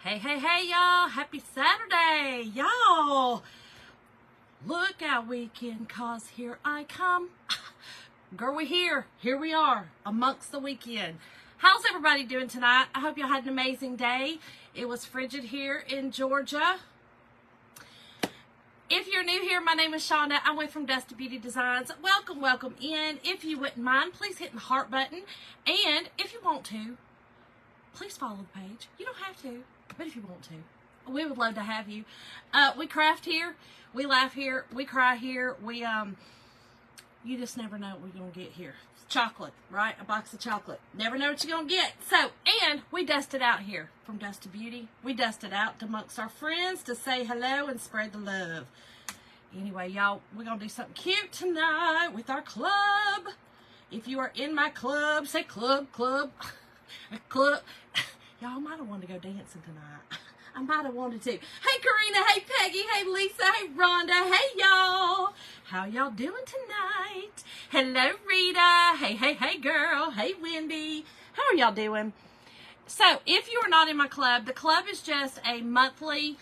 Hey, y'all. Happy Saturday. Y'all, look out weekend, cause here I come. Girl, we're here. Here we are, amongst the weekend. How's everybody doing tonight? I hope y'all had an amazing day. It was frigid here in Georgia. If you're new here, my name is Shonda. I'm with from Dusty Beauty Designs. Welcome in. If you wouldn't mind, please hit the heart button. And if you want to, please follow the page. You don't have to, but if you want to, we would love to have you. We craft here, we laugh here, we cry here. You just never know what we're gonna get here. Chocolate, right? A box of chocolate. Never know what you're gonna get. So, and we dust it out here from Dusty Beauty. We dust it out amongst our friends to say hello and spread the love. Anyway, y'all, we're gonna do something cute tonight with our club. If you are in my club, say club. Club. Y'all might have wanted to go dancing tonight. I might have wanted to. Hey, Karina. Hey, Peggy. Hey, Lisa. Hey, Rhonda. Hey, y'all. How y'all doing tonight? Hello, Rita. Hey, girl. Hey, Wendy. How are y'all doing? So, if you are not in my club, the club is just a monthly,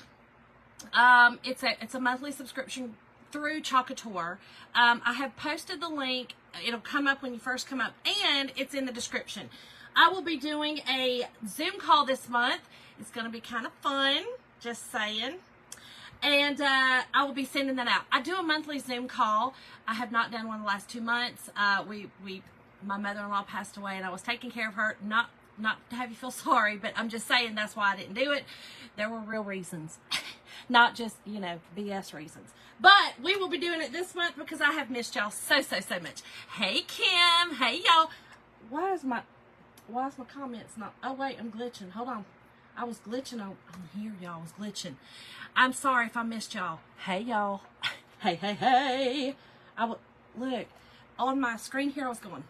it's a monthly subscription through Chocator. I have posted the link. It'll come up when you first come up, and it's in the description. I will be doing a Zoom call this month. It's going to be kind of fun, just saying. And I will be sending that out. I do a monthly Zoom call. I have not done one the last 2 months. My mother-in-law passed away, and I was taking care of her. Not to have you feel sorry, but I'm just saying that's why I didn't do it. There were real reasons, not just, BS reasons. But we will be doing it this month because I have missed y'all so much. Hey, Kim. Hey, y'all. Why is my comments not? Oh, wait, I'm glitching. Hold on. I was glitching on here, y'all. I was glitching. I'm sorry if I missed y'all. Hey, y'all. Hey. Look, on my screen here, I was going.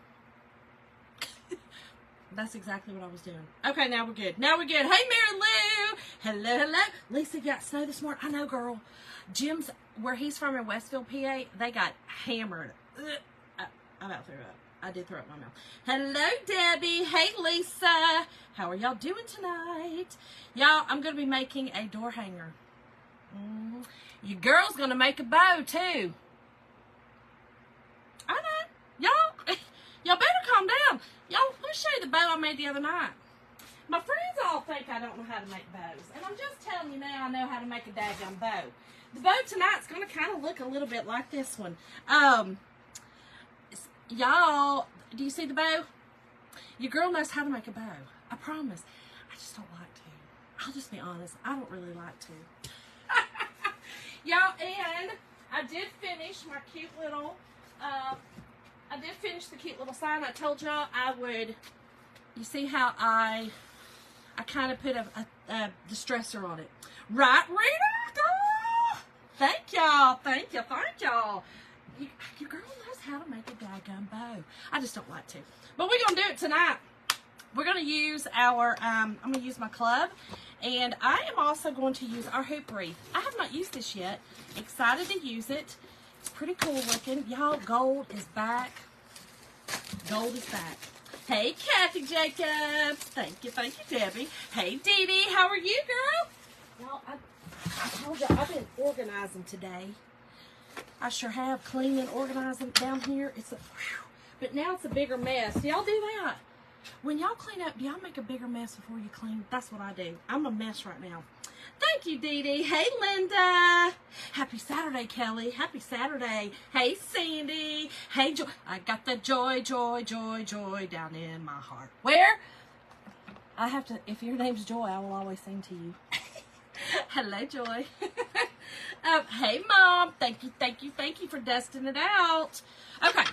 That's exactly what I was doing. Okay, now we're good. Hey, Mary Lou. Hello. Lisa got snow this morning. I know, girl. Jim's, where he's from in Westfield, PA, they got hammered. I about threw up. I did throw up my mouth. Hello, Debbie. Hey, Lisa. How are y'all doing tonight? Y'all, I'm going to be making a door hanger. Your girl's going to make a bow, too. I know. Y'all better calm down. Y'all, let me show you the bow I made the other night. My friends all think I don't know how to make bows. And I'm just telling you now I know how to make a daggum bow. The bow tonight's going to kind of look a little bit like this one. Y'all, do you see the bow? Your girl knows how to make a bow. I promise. I just don't like to. I'll just be honest. I don't really like to. Y'all, and I did finish my cute little, the cute little sign. I told y'all I would, you see how I kind of put a distressor on it. Right, Rita? Oh, thank y'all. Your girl knows how to make a daggum bow. I just don't like to. But we're going to do it tonight. We're going to use I'm going to use my club. And I am also going to use our hoop wreath. I have not used this yet. Excited to use it. It's pretty cool looking. Y'all, gold is back. Gold is back. Hey, Kathy Jacobs. Thank you, Debbie. Hey, Dee Dee. How are you, girl? Y'all, I told you I've been organizing today. I sure have. Clean and organizing down here. But now it's a bigger mess. Do y'all do that? When y'all clean up, do y'all make a bigger mess before you clean? That's what I do. I'm a mess right now. Thank you, Dee Dee. Hey, Linda. Happy Saturday, Kelly. Happy Saturday. Hey, Sandy. Hey, Joy. I got the joy down in my heart. Where? I have to, if your name's Joy, I will always sing to you. Hello, Joy. Hey, Mom. Thank you for dusting it out. Okay,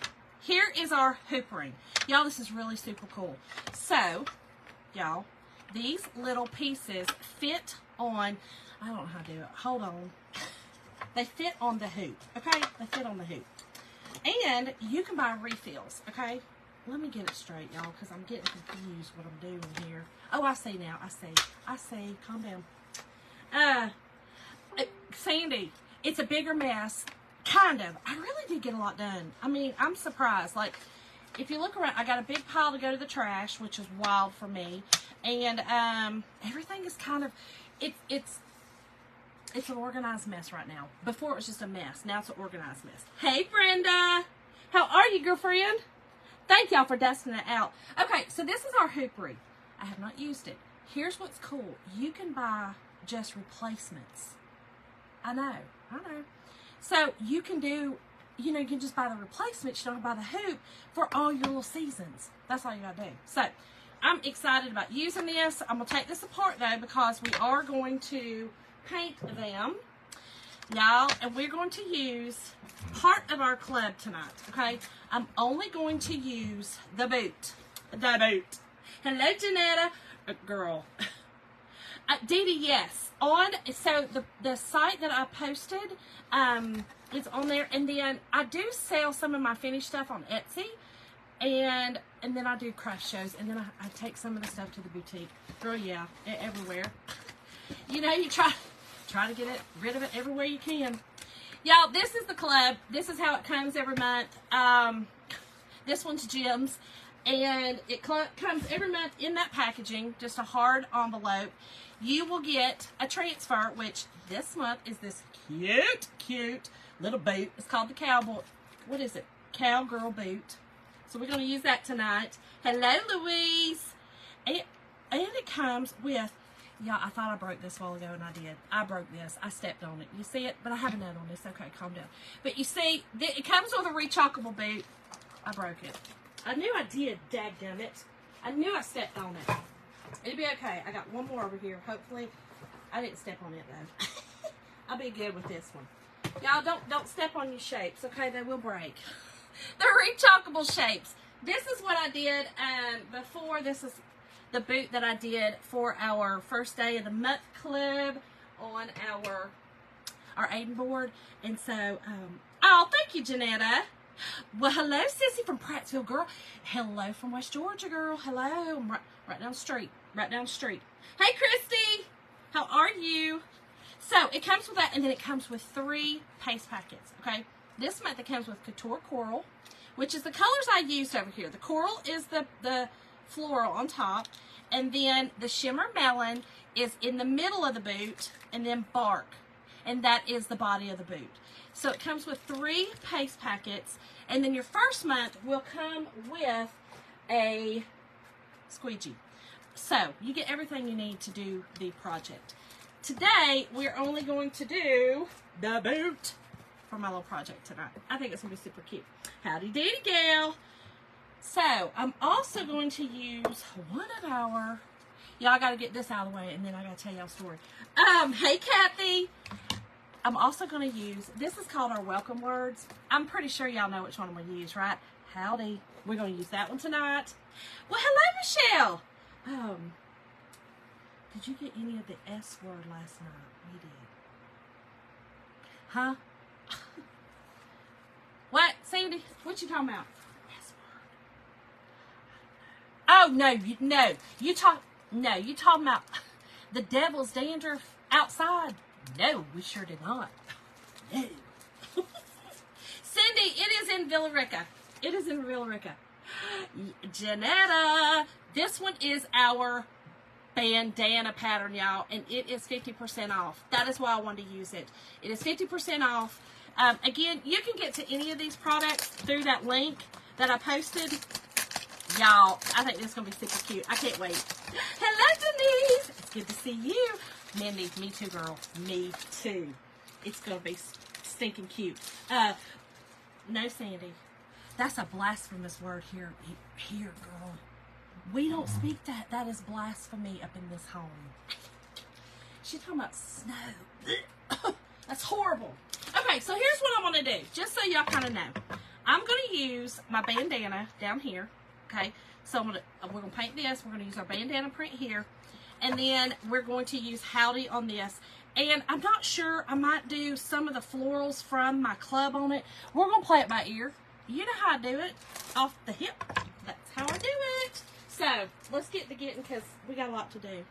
here is our hoop ring. Y'all, this is really super cool. So, y'all, these little pieces fit on, I don't know how to do it. Hold on. They fit on the hoop, okay? They fit on the hoop. And you can buy refills, okay? Let me get it straight, y'all, because I'm getting confused what I'm doing here. Oh, I see now. I see. Calm down. Sandy, it's a bigger mess. Kind of. I really did get a lot done. I mean, I'm surprised. Like, if you look around, I got a big pile to go to the trash, which is wild for me. And everything is kind of, it's an organized mess right now. Before it was just a mess. Now it's an organized mess. Hey, Brenda. How are you, girlfriend? Thank y'all for dusting it out. Okay, so this is our hoopery. I have not used it. Here's what's cool. You can buy just replacements. I know. So you can do, you can just buy the replacements. You don't buy the hoop for all your little seasons. That's all you gotta do. So I'm excited about using this. I'm gonna take this apart though because we are going to paint them, y'all, and we're going to use part of our club tonight. Okay, I'm only going to use the boot. Hello, Janetta. Girl. Dee Dee, yes. So the site that I posted is on there, and then I do sell some of my finished stuff on Etsy, and then I do craft shows, and then I take some of the stuff to the boutique. Girl, yeah, everywhere. You try to get rid of it everywhere you can. Y'all, this is the club. This is how it comes every month. This one's Jim's. And it comes every month in that packaging, just a hard envelope. You will get a transfer, which this month is this cute little boot. It's called the cowboy. What is it? Cowgirl boot. So we're going to use that tonight. Hello, Louise. And it comes with, yeah, I thought I broke this a while ago, and I did. I broke this. I stepped on it. You see it? But I have a note on this. Okay, calm down. But you see, it comes with a rechalkable boot. I broke it. I knew I did, dadgummit. I knew I stepped on it. It'll be okay. I got one more over here. Hopefully, I didn't step on it, though. I'll be good with this one. Y'all, don't step on your shapes, okay? They will break. They're rechalkable shapes. This is what I did before. This is the boot that I did for our first day of the month club on our Aiden board. And so, oh, thank you, Janetta. Well, hello, Sissy from Prattsville, girl. Hello from West Georgia, girl. Hello. I'm right down the street. Right down the street. Hey, Christy. How are you? So, it comes with that, and then it comes with 3 paste packets, okay? This month, it comes with Couture Coral, which is the colors I used over here. The coral is the floral on top, and then the Shimmer Melon is in the middle of the boot, and then Bark, and that is the body of the boot. So it comes with 3 paste packets, and then your first month will come with a squeegee. So you get everything you need to do the project. Today, we're only going to do the boot for my little project tonight. I think it's going to be super cute. Howdy doody, gal. So I'm also going to use one of our, y'all got to get this out of the way, and then I got to tell y'all a story. Hey, Kathy. I'm also going to use, this is called our welcome words. I'm pretty sure y'all know which one I'm going to use, right? Howdy. We're going to use that one tonight. Well, hello, Michelle. Did you get any of the S word last night? We did. Huh? What, Sandy? What you talking about? S word. Oh, no. You talking about the devil's dandruff outside? No, we sure did not. No. Cindy, it is in Villa Rica. Janetta, this one is our bandana pattern, y'all, and it is 50% off. That is why I wanted to use it. It is 50% off. Again, you can get to any of these products through that link that I posted. Y'all, I think this is going to be super cute. I can't wait. Hello, Denise. It's good to see you. Mindy, me too, girl. Me too. It's going to be stinking cute. No, Sandy. That's a blasphemous word here. Here, girl. We don't speak that. That is blasphemy up in this home. She's talking about snow. That's horrible. Okay, so here's what I'm going to do. Just so y'all kind of know. I'm going to use my bandana down here. Okay, so we're going to paint this. We're going to use our bandana print here. And then we're going to use Howdy on this. And I'm not sure. I might do some of the florals from my club on it. We're going to play it by ear. You know how I do it. Off the hip. That's how I do it. So, let's get to getting because we got a lot to do.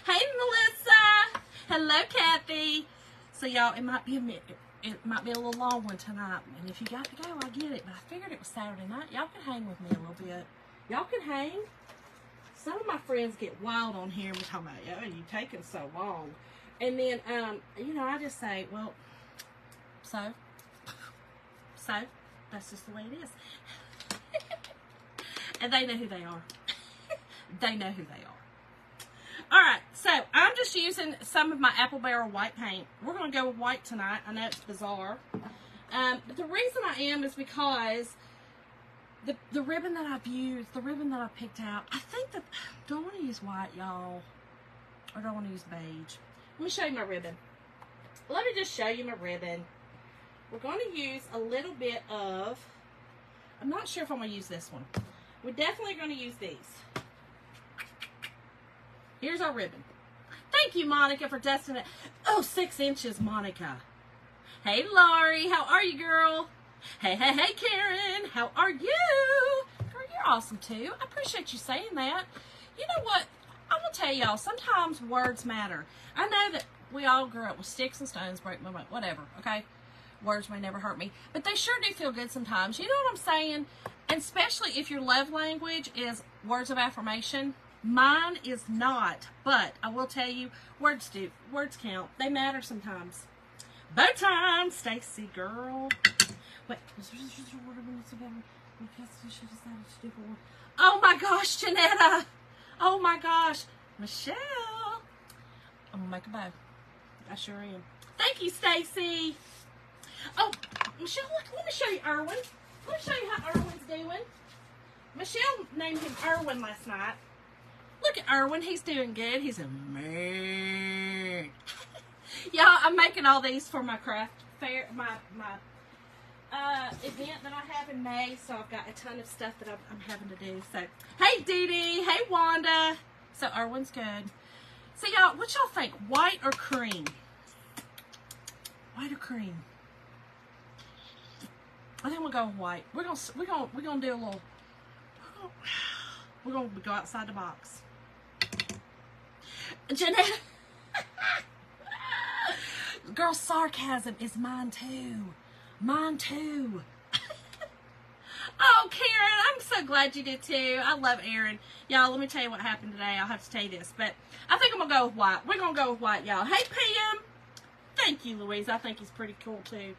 Hey, Melissa. Hello, Kathy. So, y'all, it might be a little long one tonight. And if you got to go, I get it. But I figured it was Saturday night. Y'all can hang with me a little bit. Y'all can hang. some of my friends get wild on here and be talking about, oh, you taking so long. And then, you know, I just say, well, so, that's just the way it is. And they know who they are. They know who they are. Alright, so I'm just using some of my Apple Barrel white paint. We're going to go with white tonight. I know it's bizarre. But the reason I am is because the ribbon that I've used, the ribbon that I picked out, I think that, do I want to use white, y'all? Or do I want to use beige? Let me show you my ribbon. Let me just show you my ribbon. We're going to use a little bit of, I'm not sure if I'm going to use this one. We're definitely going to use these. Here's our ribbon. Thank you, Monica, for dusting it. Oh, 6 inches, Monica. Hey, Laurie. How are you, girl? Hey, Karen. How are you? Girl, you're awesome, too. I appreciate you saying that. You know what? I'm going to tell y'all, sometimes words matter. I know that we all grew up with sticks and stones, break my mind, whatever, okay? Words may never hurt me. But they sure do feel good sometimes. You know what I'm saying? And especially if your love language is words of affirmation. Mine is not, but I will tell you, words do. Words count. They matter sometimes. Bow time, Stacy girl. Wait. Oh my gosh, Janetta. Oh my gosh. Michelle. I'm going to make a bow. I sure am. Thank you, Stacy. Oh, Michelle, look, let me show you Erwin. Let me show you how Erwin's doing. Michelle named him Erwin last night. Look at Erwin. He's doing good. He's a man. Y'all, I'm making all these for my craft fair, my event that I have in May. So I've got a ton of stuff that I'm having to do. So, hey, Dee Dee. Hey, Wanda. So Erwin's good. So y'all, what y'all think? White or cream? White or cream? I think we'll go with white. We're gonna do a little. We're gonna go outside the box. Jeanette, girl, sarcasm is mine too. Mine too. Oh, Karen, I'm so glad you did too. I love Aaron. Y'all, let me tell you what happened today. I'll have to tell you this, but I think I'm gonna go with white. We're gonna go with white, y'all. Hey, Pam. Thank you, Louise. I think he's pretty cool too.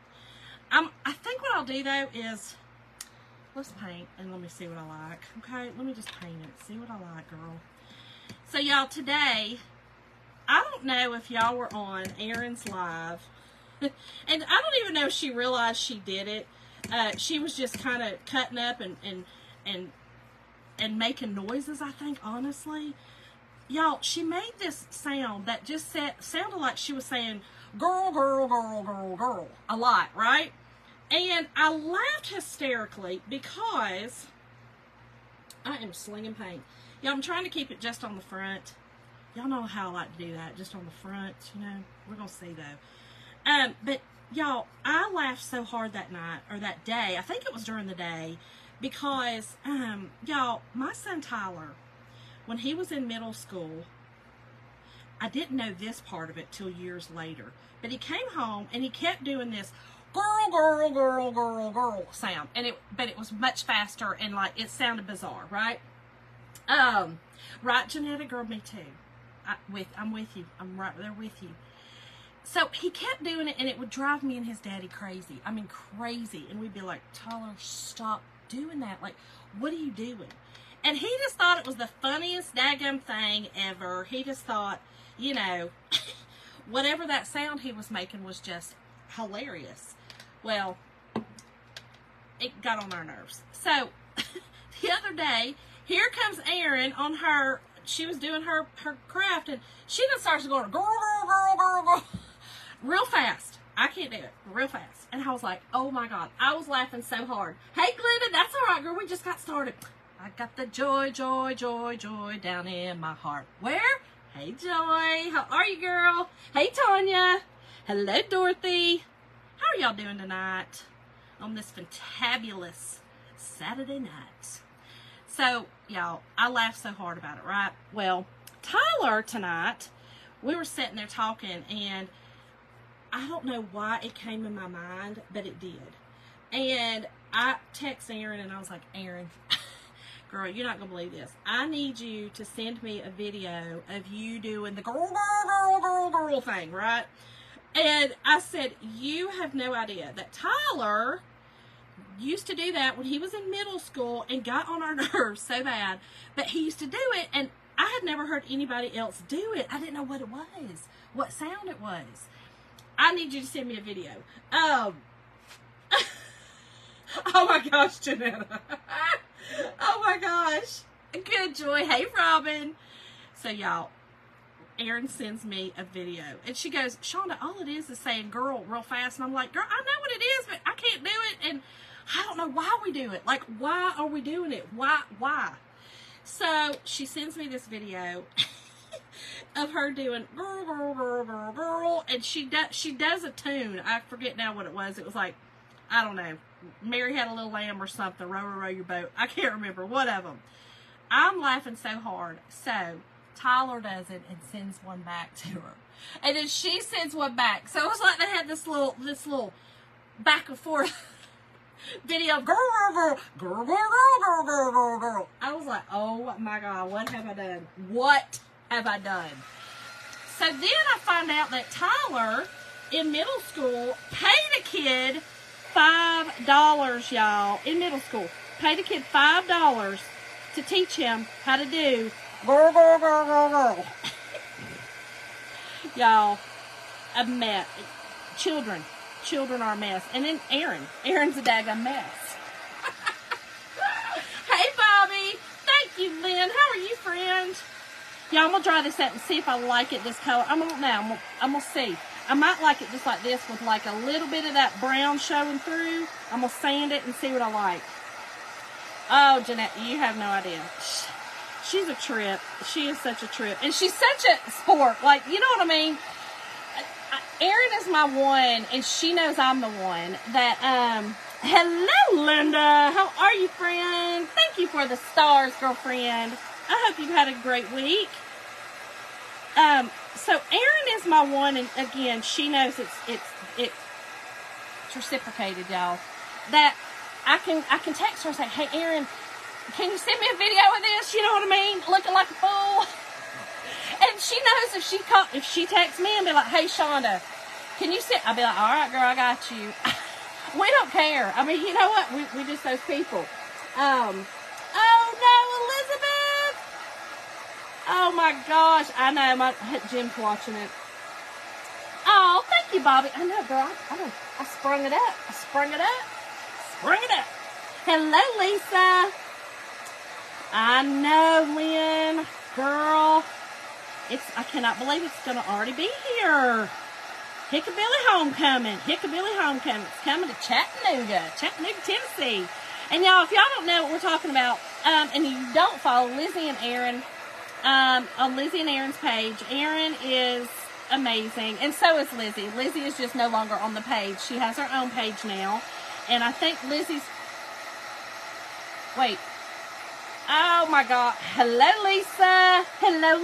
I think what I'll do though is, let's paint and let me see what I like. Okay, let me just paint it. See what I like, girl. So y'all, today, I don't know if y'all were on Erin's live, and I don't even know if she realized she did it. She was just kind of cutting up and making noises, I think, honestly. Y'all, she made this sound that just sounded like she was saying, girl, girl, girl, girl, girl, a lot, right? And I laughed hysterically because I am slinging paint. Y'all, I'm trying to keep it just on the front. Y'all know how I like to do that, just on the front, you know. We're going to see, though. But, y'all, I laughed so hard that night, or that day. I think it was during the day, because, y'all, my son Tyler, when he was in middle school, I didn't know this part of it till years later. But he came home, and he kept doing this girl, girl, girl, girl, girl sound. But it was much faster, and, like, it sounded bizarre, right? Right, Janetta? Girl, me too. I'm with you. I'm right there with you. So he kept doing it, and it would drive me and his daddy crazy. I mean, crazy. And we'd be like, Tyler, stop doing that. Like, what are you doing? And he just thought it was the funniest daggum thing ever. He just thought, you know, whatever that sound he was making was just hilarious. Well, it got on our nerves. So, the other day, here comes Erin on her, she was doing her craft, and she just starts going, girl, girl, girl, girl, girl, real fast. I can't do it. Real fast. And I was like, oh my God. I was laughing so hard. Hey, Glenda, that's all right, girl. We just got started. I got the joy, joy, joy, joy down in my heart. Where? Hey, Joy. How are you, girl? Hey, Tanya. Hello, Dorothy. How are y'all doing tonight on this fantabulous Saturday night? So, y'all, I laughed so hard about it, right? Well, Tyler tonight, we were sitting there talking, and I don't know why it came in my mind, but it did. And I texted Erin, and I was like, Erin, girl, you're not going to believe this. I need you to send me a video of you doing the girl thing, right? And I said, you have no idea that Tyler used to do that when he was in middle school and got on our nerves so bad. But he used to do it, and I had never heard anybody else do it. I didn't know what it was, what sound it was. I need you to send me a video. Oh my gosh, Janetta. Oh my gosh. Good joy. Hey, Robin. So, y'all, Erin sends me a video. And she goes, Shonda, all it is saying girl real fast. And I'm like, girl, I know what it is, but I can't do it. And I don't know why we do it. Like, why are we doing it? Why? So, she sends me this video of her doing girl. And she does a tune. I forget now what it was. It was like, I don't know. Mary Had a Little Lamb or something. Row, row, row your boat. I can't remember. One of them. I'm laughing so hard. So, Tyler does it and sends one back to her. And then she sends one back. So, it was like they had this little back and forth video of girl. I was like, oh my God, what have I done? What have I done? So, then I find out that Tyler, in middle school, paid a kid $5, y'all, in middle school. Paid a kid $5 to teach him how to do girl. Y'all, a mess. Children are a mess. And then Erin's a daggone mess. Hey, Bobby. Thank you, Lynn. How are you, friend? Y'all, I'm going to dry this out and see if I like it this color. I'm going to see. I might like it just like this with like a little bit of that brown showing through. I'm going to sand it and see what I like. Oh, Jeanette, you have no idea. She's a trip. She is such a trip. And she's such a sport. Like, you know what I mean? Erin is my one, and she knows I'm the one that, hello, Linda. How are you, friend? Thank you for the stars, girlfriend. I hope you've had a great week. So Erin is my one, and again, she knows it's reciprocated, y'all. That I can text her and say, hey, Erin, can you send me a video of this? You know what I mean? Looking like a fool. And she knows if she texts me and be like, hey, Shonda, can you send? I'll be like, all right, girl, I got you. We don't care. I mean, you know what? We just those people. Oh no, Elizabeth. Oh my gosh. I know, Jim's watching it. Oh, thank you, Bobby. I know, girl. I sprung it up. Hello, Lisa. I know, Lynn. Girl. I cannot believe it's going to already be here. Hickabilly Homecoming. It's coming to Chattanooga, Tennessee. And y'all, if y'all don't know what we're talking about, and you don't follow Lizzie and Erin, on Lizzie and Erin's page, Erin is amazing, and so is Lizzie. Lizzie is just no longer on the page. She has her own page now, and I think Lizzie's, wait, oh my God, hello Lisa, hello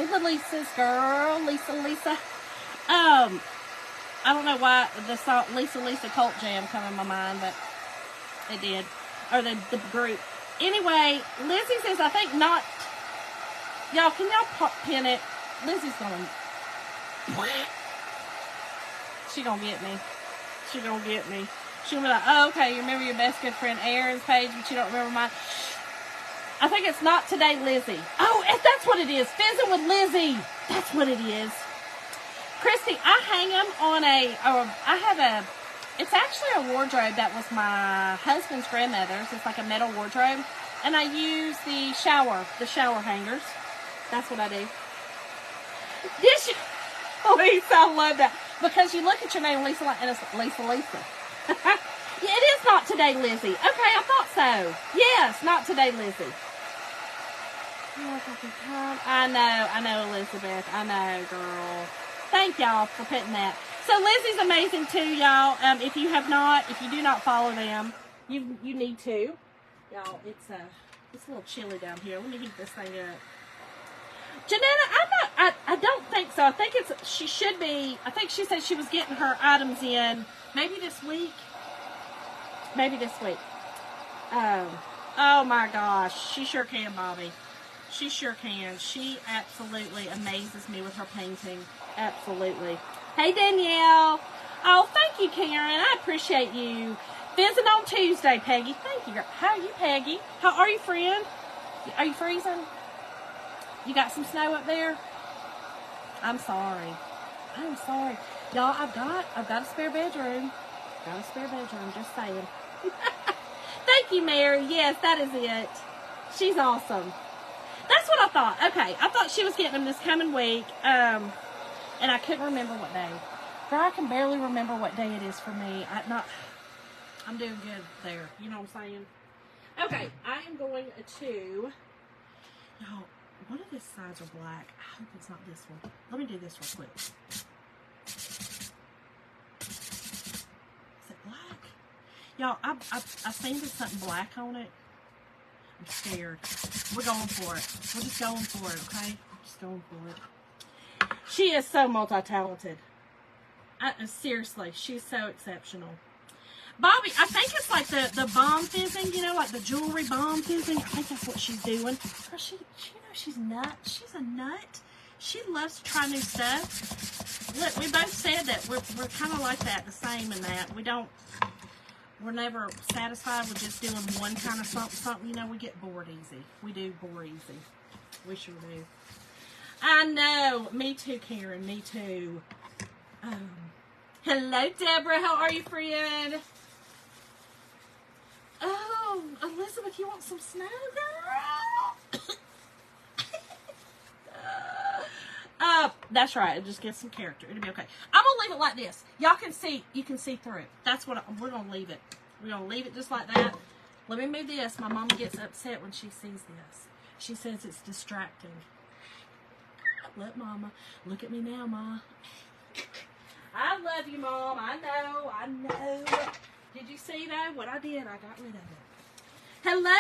the Lisas, girl, Lisa, I don't know why the song Lisa Cult Jam come in my mind, but it did, or the group. Anyway, Lizzie says, I think not, y'all, can y'all pin it? Lizzie's gonna, she gonna get me. She's gonna be like, oh, okay, you remember your best good friend Erin's page, but you don't remember mine. I think it's Not Today Lizzie. Oh, that's what it is. Fizzing with Lizzie. That's what it is. Christy, I hang them on it's actually a wardrobe that was my husband's grandmother's. It's like a metal wardrobe. And I use the shower hangers. That's what I do. Lisa, I love that. Because you look at your name, Lisa, and it's Lisa. Yeah, it is Not Today Lizzie. Okay, I thought so. Yes, Not Today Lizzie. I know, Elizabeth. I know, girl. Thank y'all for putting that. So Lizzie's amazing too, y'all. If you do not follow them, you need to. Y'all, it's a little chilly down here. Let me heat this thing up. Janetta, I don't think so. I think she should be, I think she said she was getting her items in maybe this week. Oh my gosh, she sure can, Bobby. She sure can. She absolutely amazes me with her painting. Absolutely. Hey, Danielle. Oh, thank you, Karen. I appreciate you. Visiting on Tuesday, Peggy. Thank you. How are you, Peggy? How are you, friend? Are you freezing? You got some snow up there? I'm sorry. I'm sorry. Y'all, I've got a spare bedroom. Got a spare bedroom, just saying. Thank you, Mary. Yes, that is it. She's awesome. That's what I thought. Okay, I thought she was getting them this coming week, and I couldn't remember what day. Girl, I can barely remember what day it is for me. I'm doing good there. You know what I'm saying? Okay, I am going to... Y'all, one of these sides are black. I hope it's not this one. Let me do this real quick. Is it black? Y'all, I've seen there's something black on it. I'm scared. We're going for it. We're just going for it, okay? Just going for it. She is so multi-talented. Seriously, she's so exceptional. Bobby, I think it's like the bomb fizzing, you know, like the jewelry bomb fizzing. I think that's what she's doing. Girl, she she's nuts. She's a nut. She loves to try new stuff. Look, we both said that we're kind of like that, the same in that. We're never satisfied with just doing one kind of something. You know, we get bored easy. We do bore easy. We sure do. I know. Me too, Karen. Me too. Hello, Deborah. How are you, friend? Oh, Elizabeth, you want some snow, girl? That's right. Just get some character. It'll be okay. I'm gonna leave it like this. Y'all can see. You can see through it. That's what we're gonna leave it. We're gonna leave it just like that. Let me move this. My mama gets upset when she sees this. She says it's distracting. Look, Mama. Look at me now, Ma. I love you, Mom. I know. Did you see that? What I did, I got rid of it. Hello,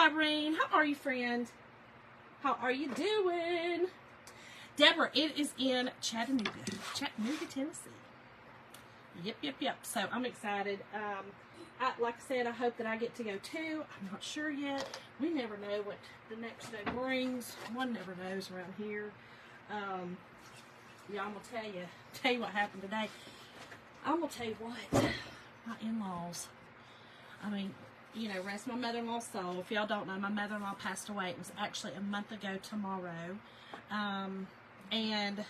Irene. How are you, friend? How are you doing? Deborah, it is in Chattanooga, Tennessee. Yep. So I'm excited. Like I said, I hope that I get to go too. I'm not sure yet. We never know what the next day brings. One never knows around here. Yeah, I'm gonna tell you what happened today. I'm gonna tell you what, my in-laws. I mean, you know, rest my mother-in-law's soul. If y'all don't know, my mother-in-law passed away. It was actually a month ago tomorrow. And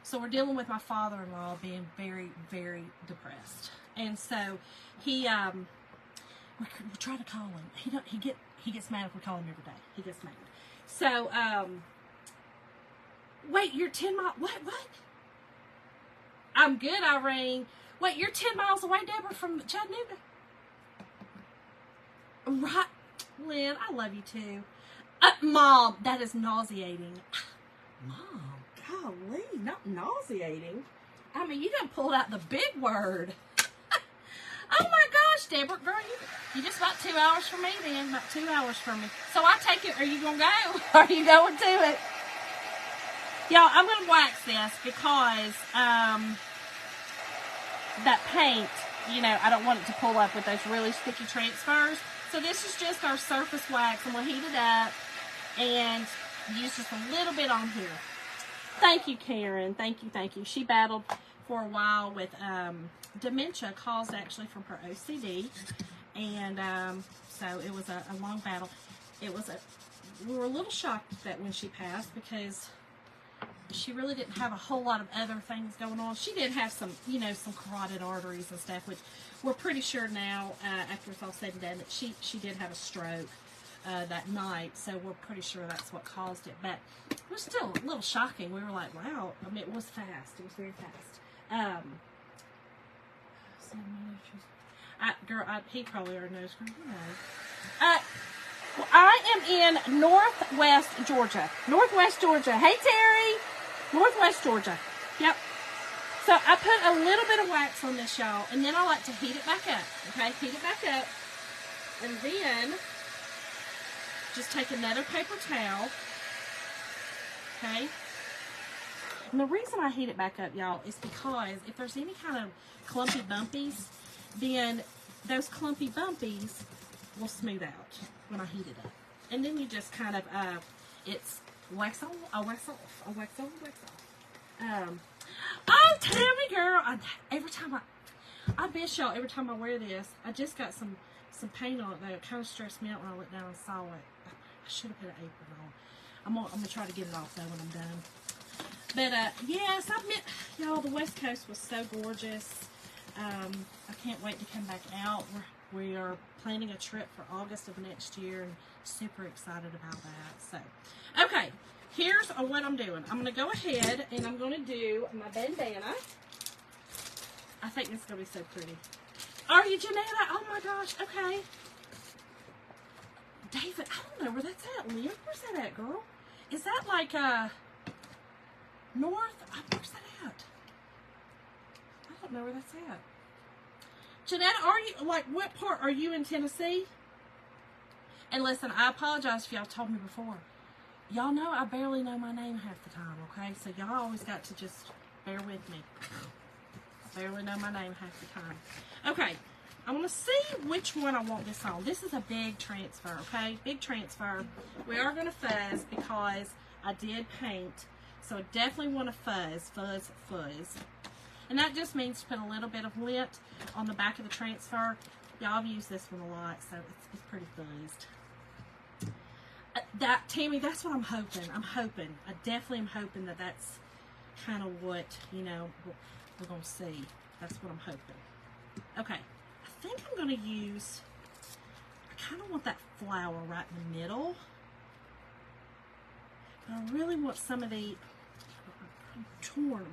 so we're dealing with my father-in-law being very, very depressed. And so he, we're trying to call him. He gets mad if we call him every day. He gets mad. So, wait, you're 10 miles, what? I'm good, Irene. Wait, you're 10 miles away, Deborah, from Chattanooga? Right, Lynn, I love you too. Mom, that is nauseating. Mom, golly, not nauseating. I mean, you done pulled out the big word. Oh my gosh, Deborah, girl, you just about 2 hours from me then, about 2 hours from me. So I take it, are you going to go? Are you going to it? Y'all, I'm going to wax this because that paint, you know, I don't want it to pull up with those really sticky transfers. So this is just our surface wax, and we'll heat it up and use just a little bit on here. Thank you, Karen. Thank you. She battled for a while with dementia caused actually from her OCD, and so it was a long battle. We were a little shocked that when she passed because she really didn't have a whole lot of other things going on. She did have some, you know, some carotid arteries and stuff, which we're pretty sure now, after it's all said and done, that she did have a stroke that night, so we're pretty sure that's what caused it. But it was still a little shocking. We were like, wow. I mean, it was fast. It was very fast. He probably already knows. I am in Northwest Georgia. Hey, Terry. Northwest Georgia. Yep. So I put a little bit of wax on this, y'all, and then I like to heat it back up. Okay, heat it back up, and then just take another paper towel. Okay. And the reason I heat it back up, y'all, is because if there's any kind of clumpy bumpies, then those clumpy bumpies will smooth out when I heat it up. And then you just kind of, it's wax on, wax off, wax on, wax off. Oh, Tammy girl, every time I miss y'all every time I wear this. I just got some paint on it though. It kind of stressed me out when I looked down and saw it. I should have put an apron on. I'm gonna try to get it off though when I'm done. But yes, I admit, y'all, the West Coast was so gorgeous. I can't wait to come back out. We are planning a trip for August of next year and super excited about that. So, okay, here's what I'm doing. I'm gonna go ahead and I'm gonna do my bandana. I think this is gonna be so pretty. Are you, Janetta? Oh my gosh, okay. David, I don't know where that's at. Leah, where's that at, girl? Is that like north? Where's that at? I don't know where that's at. Janetta, are you, like, what part are you in Tennessee? And listen, I apologize if y'all told me before. Y'all know I barely know my name half the time, okay? So y'all always got to just bear with me. I barely know my name half the time. Okay, I want to see which one I want this on. This is a big transfer, okay? Big transfer. We are going to fuzz because I did paint. So I definitely want to fuzz, fuzz, fuzz. And that just means to put a little bit of lint on the back of the transfer. Y'all have used this one a lot, so it's pretty fuzzed. Tammy, that's what I'm hoping. I definitely am hoping that that's kind of what, you know, we're going to see. That's what I'm hoping. Okay, I think I'm going to use, I kind of want that flower right in the middle. But I really want some of the, I'm torn.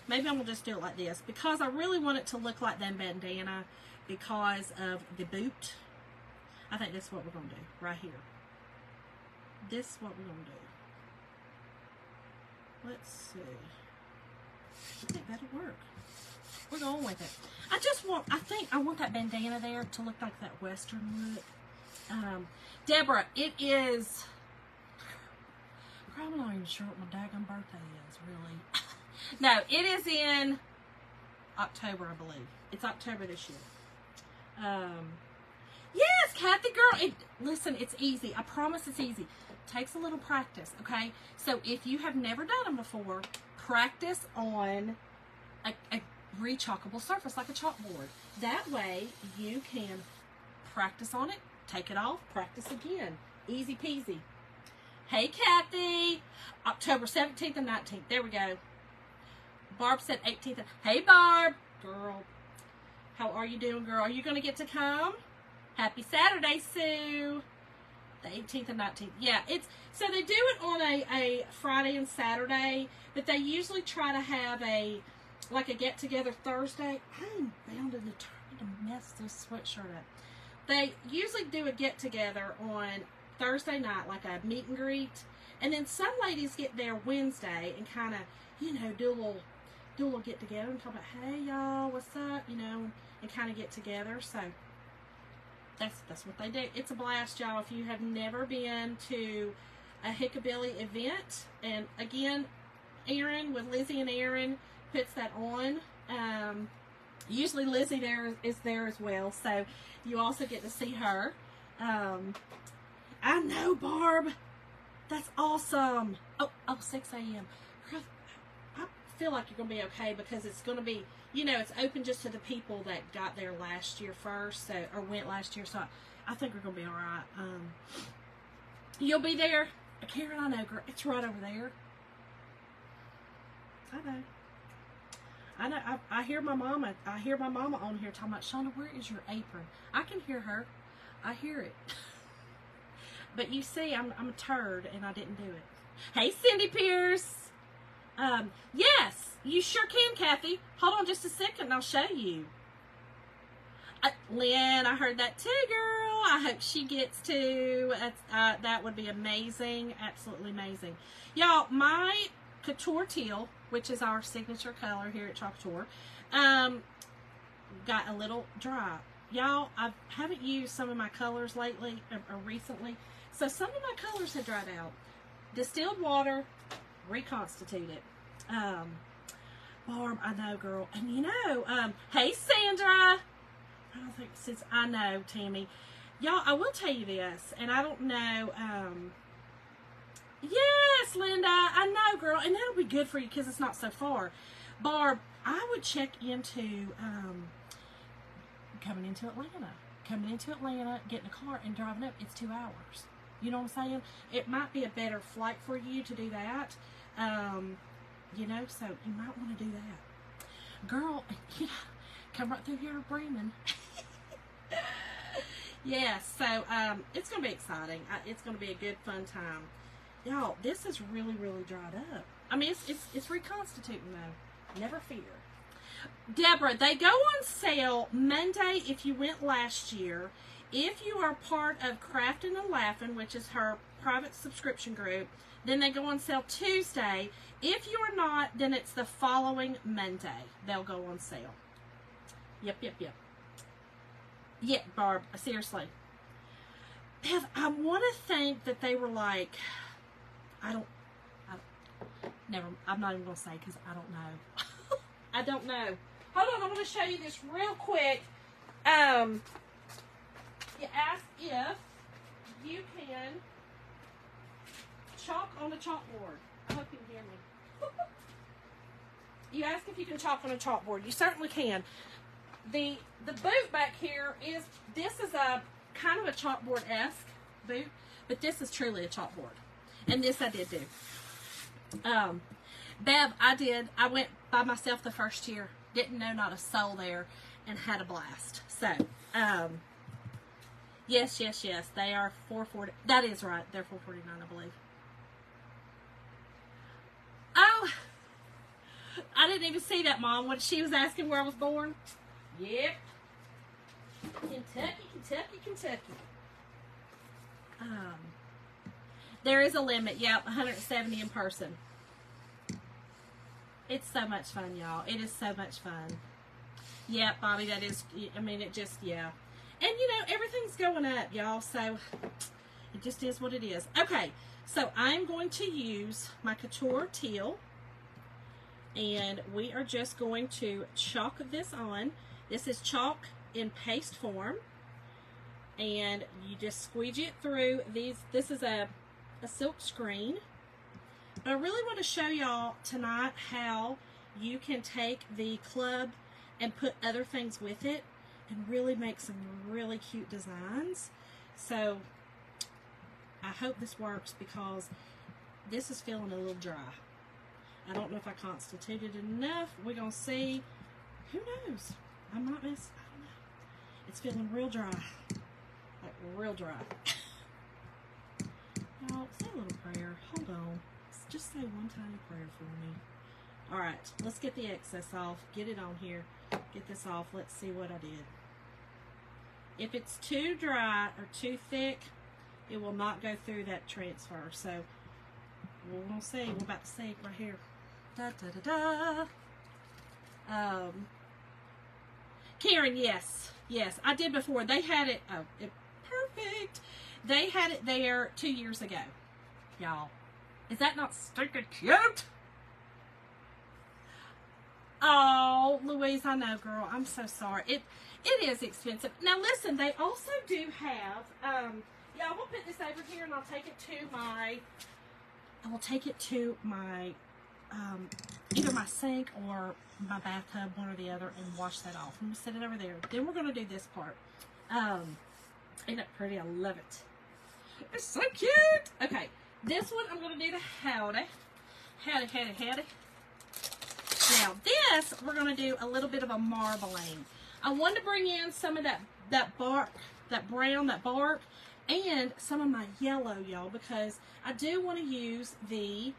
Maybe I'm going to just do it like this because I really want it to look like that bandana because of the boot. I think that's what we're going to do right here. This is what we're going to do. Let's see. I think that'll work. We're going with it. I think I want that bandana there to look like that Western look. Deborah, it is, I'm not even sure what my daggone birthday is, really. No, it is in October, I believe. It's October this year. Yes, Kathy, girl. Listen, it's easy. I promise it's easy. Takes a little practice, okay? So if you have never done them before, practice on a rechalkable surface like a chalkboard. That way you can practice on it, take it off, practice again. Easy peasy. Hey, Kathy. October 17th and 19th. There we go. Barb said 18th. Hey, Barb. Girl. How are you doing, girl? Are you going to get to come? Happy Saturday, Sue. The 18th and 19th. Yeah, so they do it on a Friday and Saturday, but they usually try to have a get-together Thursday. I'm bound and determined to mess this sweatshirt up. They usually do a get-together on Thursday night, like a meet and greet, and then some ladies get there Wednesday and kind of, you know, do a little get together and talk about, hey y'all, what's up, you know, and kind of get together. So that's what they do. It's a blast, y'all. If you have never been to a Hickabilly event, and again, Erin with Lizzie and Erin puts that on. Usually Lizzie is there as well, so you also get to see her. I know, Barb. That's awesome. Oh, 6 a.m. I feel like you're going to be okay because it's going to be, you know, it's open just to the people that got there last year first, so, or went last year, so I think we're going to be all right. You'll be there. Karen, I know, girl. It's right over there. I know. I hear my mama. I hear my mama on here talking about, Shauna, where is your apron? I can hear her. I hear it. But you see, I'm a turd, and I didn't do it. Hey, Cindy Pierce. Yes, you sure can, Kathy. Hold on just a second, and I'll show you. Lynn, I heard that too, girl. I hope she gets to. That would be amazing. Absolutely amazing. Y'all, my Couture Teal, which is our signature color here at Chalk Couture, got a little dry. Y'all, I haven't used some of my colors lately, or recently, so some of my colors have dried out. Distilled water, reconstitute it. Barb, I know, girl. And you know, hey, Sandra. I don't think, since I know, Tammy. y'all, I will tell you this, and I don't know, yes, Linda, I know, girl, and that'll be good for you because it's not so far. Barb, I would check into coming into Atlanta, getting a car and driving up. It's 2 hours. You know what I'm saying? It might be a better flight for you to do that. You know, so you might want to do that. Girl, you know, come right through here to Bremen. Yeah, so it's going to be exciting. It's going to be a good, fun time. Y'all, this is really, really dried up. I mean, it's reconstituting, though. Never fear. Deborah, they go on sale Monday if you went last year. If you are part of Craftin' and Laughin', which is her private subscription group, then they go on sale Tuesday. If you are not, then it's the following Monday. They'll go on sale. Yep. Yeah, Barb, seriously. Bev, I want to think that they were like, I'm not even going to say because I don't know. I don't know. Hold on, I'm going to show you this real quick. You ask if you can chalk on a chalkboard. I hope you can hear me. You ask if you can chalk on a chalkboard. You certainly can. The boot back here this is a kind of a chalkboard-esque boot, but this is truly a chalkboard. And this I did do. Bev, I went by myself the first year. Didn't know not a soul there and had a blast. So, yes. They are $4.40. That is right. They're $4.49, I believe. Oh, I didn't even see that, Mom, when she was asking where I was born. Yep. Kentucky. There is a limit. Yep, 170 in person. It's so much fun, y'all. It is so much fun. Yeah, Bobby, that is, I mean, it just, yeah. And, you know, everything's going up, y'all, so it just is what it is. Okay, so I'm going to use my Couture Teal, and we are just going to chalk this on. This is chalk in paste form, and you just squeegee it through. This is a silk screen. But I really want to show y'all tonight how you can take the club and put other things with it and really make some really cute designs. So I hope this works because this is feeling a little dry. I don't know if I constituted enough. We're going to see. Who knows? I might miss. I don't know. It's feeling real dry. Like real dry. Now, say a little prayer. Hold on. Just say one tiny prayer for me. Alright, let's get the excess off. Get it on here. Get this off. Let's see what I did. If it's too dry or too thick, it will not go through that transfer. So, we're going to see. We're about to see right here. Karen, yes. Yes, I did before. They had it. Oh, perfect. They had it there 2 years ago. Y'all. Is that not stinking cute? Oh, Louise, I know, girl. I'm so sorry. It is expensive. Now, listen, they also do have, yeah, I'm going to put this over here and I'll take it to my, either my sink or my bathtub, one or the other, and wash that off. I'm going to set it over there. Then we're going to do this part. Ain't that pretty? I love it. It's so cute. Okay. This one, I'm going to do the howdy. Howdy. Now, this, we're going to do a little bit of a marbling. I wanted to bring in some of that bark, that brown, that bark, and some of my yellow, y'all, because I do want to use the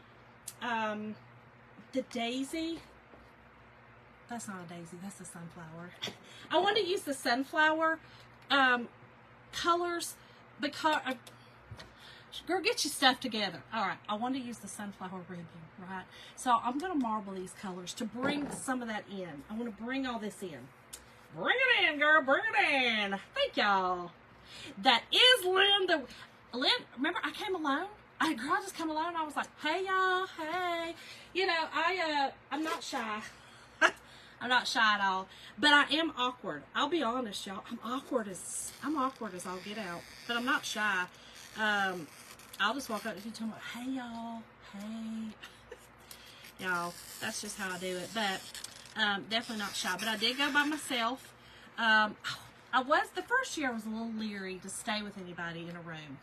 daisy. That's not a daisy, that's a sunflower. I want to use the sunflower colors because... girl, get your stuff together. Alright, I want to use the sunflower ribbon, right? So I'm going to marble these colors to bring some of that in. I want to bring all this in. Bring it in, girl. Bring it in. Thank y'all. That is Lynn. Lynn, remember I came alone? I just come alone. I was like, hey, y'all. Hey. You know, I'm not shy. I'm not shy at all. But I am awkward. I'll be honest, y'all. I'm awkward as I'll get out. But I'm not shy. I'll just walk up to you and tell them, hey, y'all. Hey. Y'all, that's just how I do it. But definitely not shy. But I did go by myself. The first year I was a little leery to stay with anybody in a room.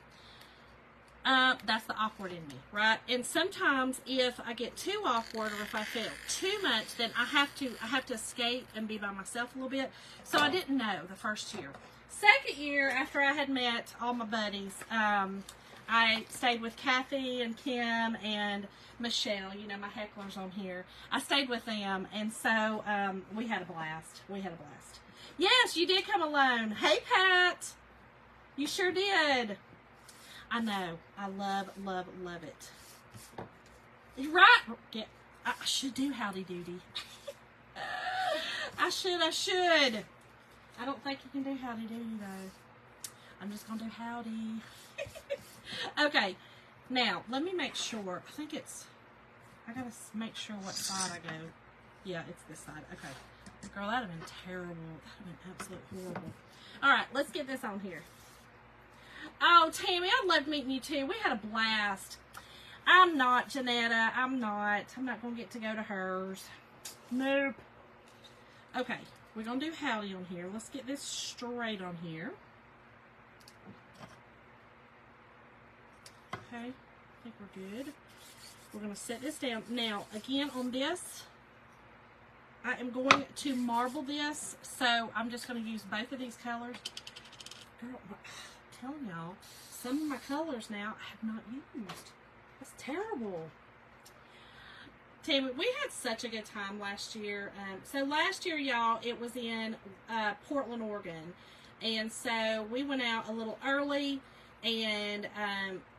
That's the awkward in me, right? And sometimes if I get too awkward or if I feel too much, then I have to escape and be by myself a little bit. So I didn't know the first year. Second year, after I had met all my buddies, I stayed with Kathy and Kim and Michelle, you know, my hecklers on here. I stayed with them, and so we had a blast. Yes, you did come alone. Hey, Pat. You sure did. I know. I love it. You're right. Yeah, I should do howdy doody. I should. I don't think you can do howdy doody, though. I'm just going to do howdy. Okay. Now, let me make sure. I got to make sure what side I go. Yeah, it's this side. Okay. Girl, that would have been terrible. That would have been absolutely horrible. All right, let's get this on here. Oh, Tammy, I loved meeting you too. We had a blast. I'm not, Janetta. I'm not going to get to go to hers. Nope. Okay, we're going to do howdy on here. Let's get this straight on here. Okay, I think we're good. We're going to set this down. Now, again, on this, I am going to marble this, so I'm just going to use both of these colors. Girl, I'm telling y'all, some of my colors now I have not used. That's terrible. Tammy, we had such a good time last year. So last year, y'all, it was in Portland, Oregon. And so we went out a little early, and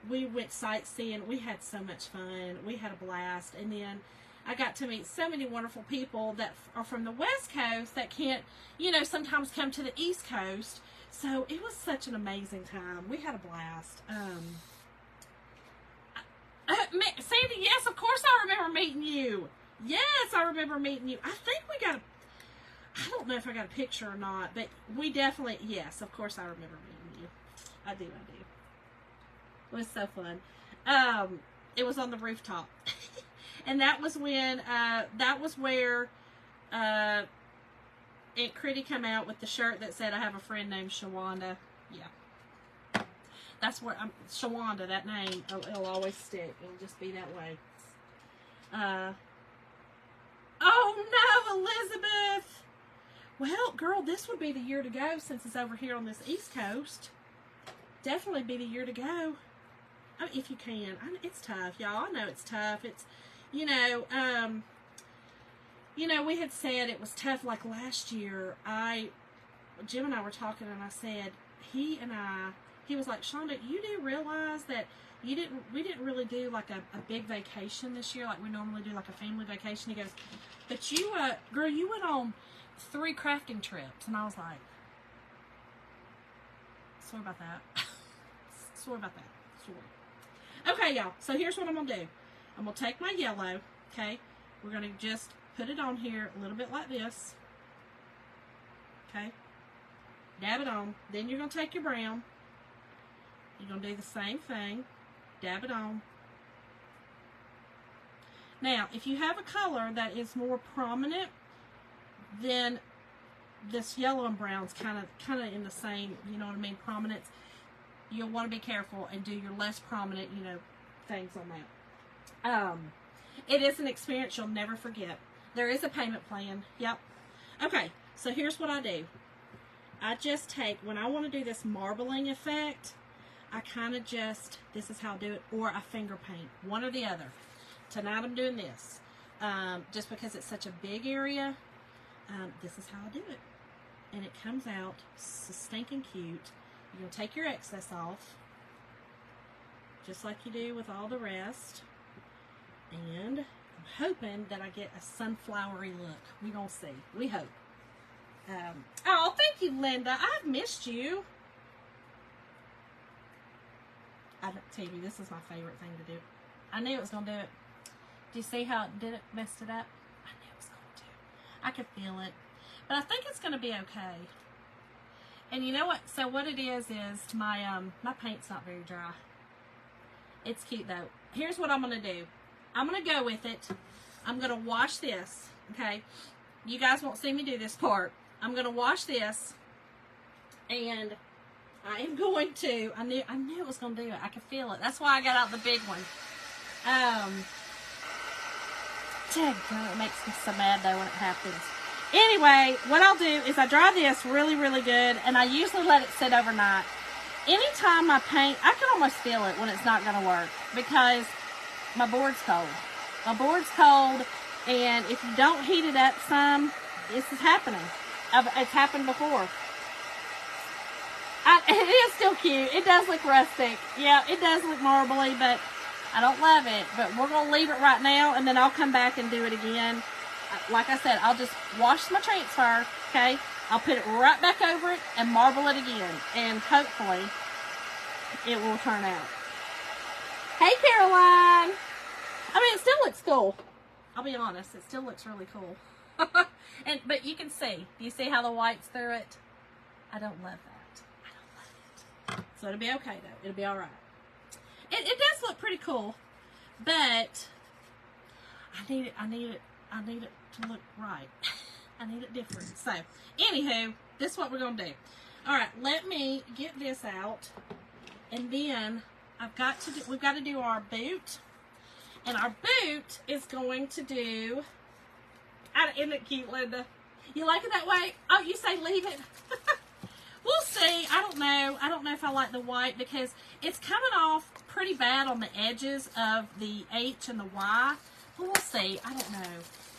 we went sightseeing. We had so much fun. We had a blast. And then I got to meet so many wonderful people that are from the West Coast that can't, you know, sometimes come to the East Coast. So it was such an amazing time. We had a blast. Sandy, yes, of course I remember meeting you. Yes, I remember meeting you. I think we got I don't know if I got a picture or not, but we definitely, yes, of course I remember meeting you. I do. It was so fun. It was on the rooftop. And that was when, that was where Aunt Critty come out with the shirt that said, I have a friend named Shawanda. Yeah. That's where, Shawanda, that name, it'll always stick. It'll just be that way. Oh no, Elizabeth! Well, girl, this would be the year to go since it's over here on this East Coast. Definitely be the year to go. I mean, if you can. It's tough, y'all. I know it's tough. It's, you know, we had said it was tough like last year. Jim and I were talking, and I said, he was like, Shonda, you do realize that we didn't really do like a big vacation this year like we normally do, like a family vacation. He goes, but you, girl, you went on 3 crafting trips. And I was like, sorry about that. Sorry. Okay, y'all. So here's what I'm going to do. I'm going to take my yellow, okay? We're going to just put it on here a little bit like this. Okay? Dab it on. Then you're going to take your brown. You're going to do the same thing. Dab it on. Now, if you have a color that is more prominent, then this yellow and brown's kind of in the same, you know what I mean, prominence. You'll want to be careful and do your less prominent, you know, things on that. It is an experience you'll never forget. There is a payment plan. Yep. Okay, so here's what I do. I just take, when I want to do this marbling effect, I kind of just, this is how I do it, or I finger paint, one or the other. Tonight I'm doing this. Just because it's such a big area, this is how I do it. And it comes out so stinking cute. You're going to take your excess off, just like you do with all the rest. And I'm hoping that I get a sunflowery look. We're going to see. We hope. Oh, thank you, Linda. I've missed you. I don't tell you, this is my favorite thing to do. I knew it was going to do it. Do you see how it did it, messed it up? I knew it was going to. I can feel it. But I think it's going to be okay. And you know what? So what it is my paint's not very dry. It's cute though. Here's what I'm going to do. I'm going to go with it. I'm going to wash this. Okay. You guys won't see me do this part. I'm going to wash this. And I am going to, I knew it was going to do it. I could feel it. That's why I got out the big one. It makes me so mad though when it happens. Anyway, what I'll do is I dry this really, really good, and I usually let it sit overnight. Anytime I paint, I can almost feel it when it's not going to work because my board's cold. My board's cold, and if you don't heat it up some, this is happening. It's happened before. It is still cute. It does look rustic. Yeah, it does look marbly, but I don't love it. But we're going to leave it right now, and then I'll come back and do it again. Like I said, I'll just wash my transfer, okay? I'll put it right back over it and marble it again. And hopefully, it will turn out. Hey, Caroline! I mean, it still looks cool. I'll be honest, it still looks really cool. But you can see. Do you see how the white's through it? I don't love that. I don't love it. So it'll be okay, though. It'll be all right. It does look pretty cool, but I need it to look right. I need it different. So, anywho, this is what we're going to do. All right, let me get this out, and then we've got to do our boot, and our boot is going to do, isn't it cute, Linda? You like it that way? Oh, you say leave it? We'll see. I don't know. I don't know if I like the white because it's coming off pretty bad on the edges of the H and the Y. But we'll see. I don't know.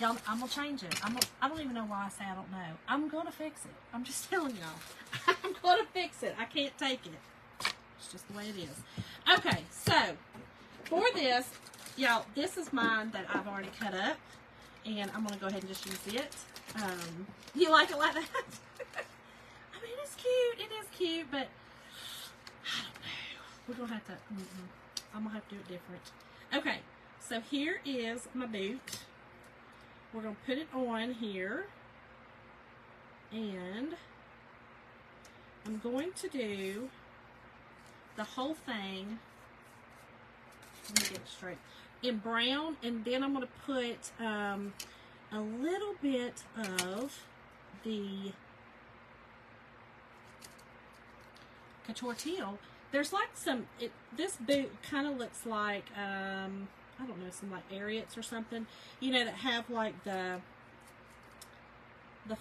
Y'all, I'm going to change it. I don't even know why I say I don't know. I'm going to fix it. I'm just telling y'all. I'm going to fix it. I can't take it. It's just the way it is. Okay, so for this, y'all, this is mine that I've already cut up. And I'm going to go ahead and just use it. You like it like that? I mean, it's cute. It is cute, but I don't know. We're going to have to, I'm going to have to do it different. Okay, so here is my boot. We're going to put it on here. And I'm going to do the whole thing. Let me get it straight. In brown, and then I'm going to put a little bit of the Couture Teal. There's like some, this boot kind of looks like, I don't know, some like Ariats or something, you know, that have like the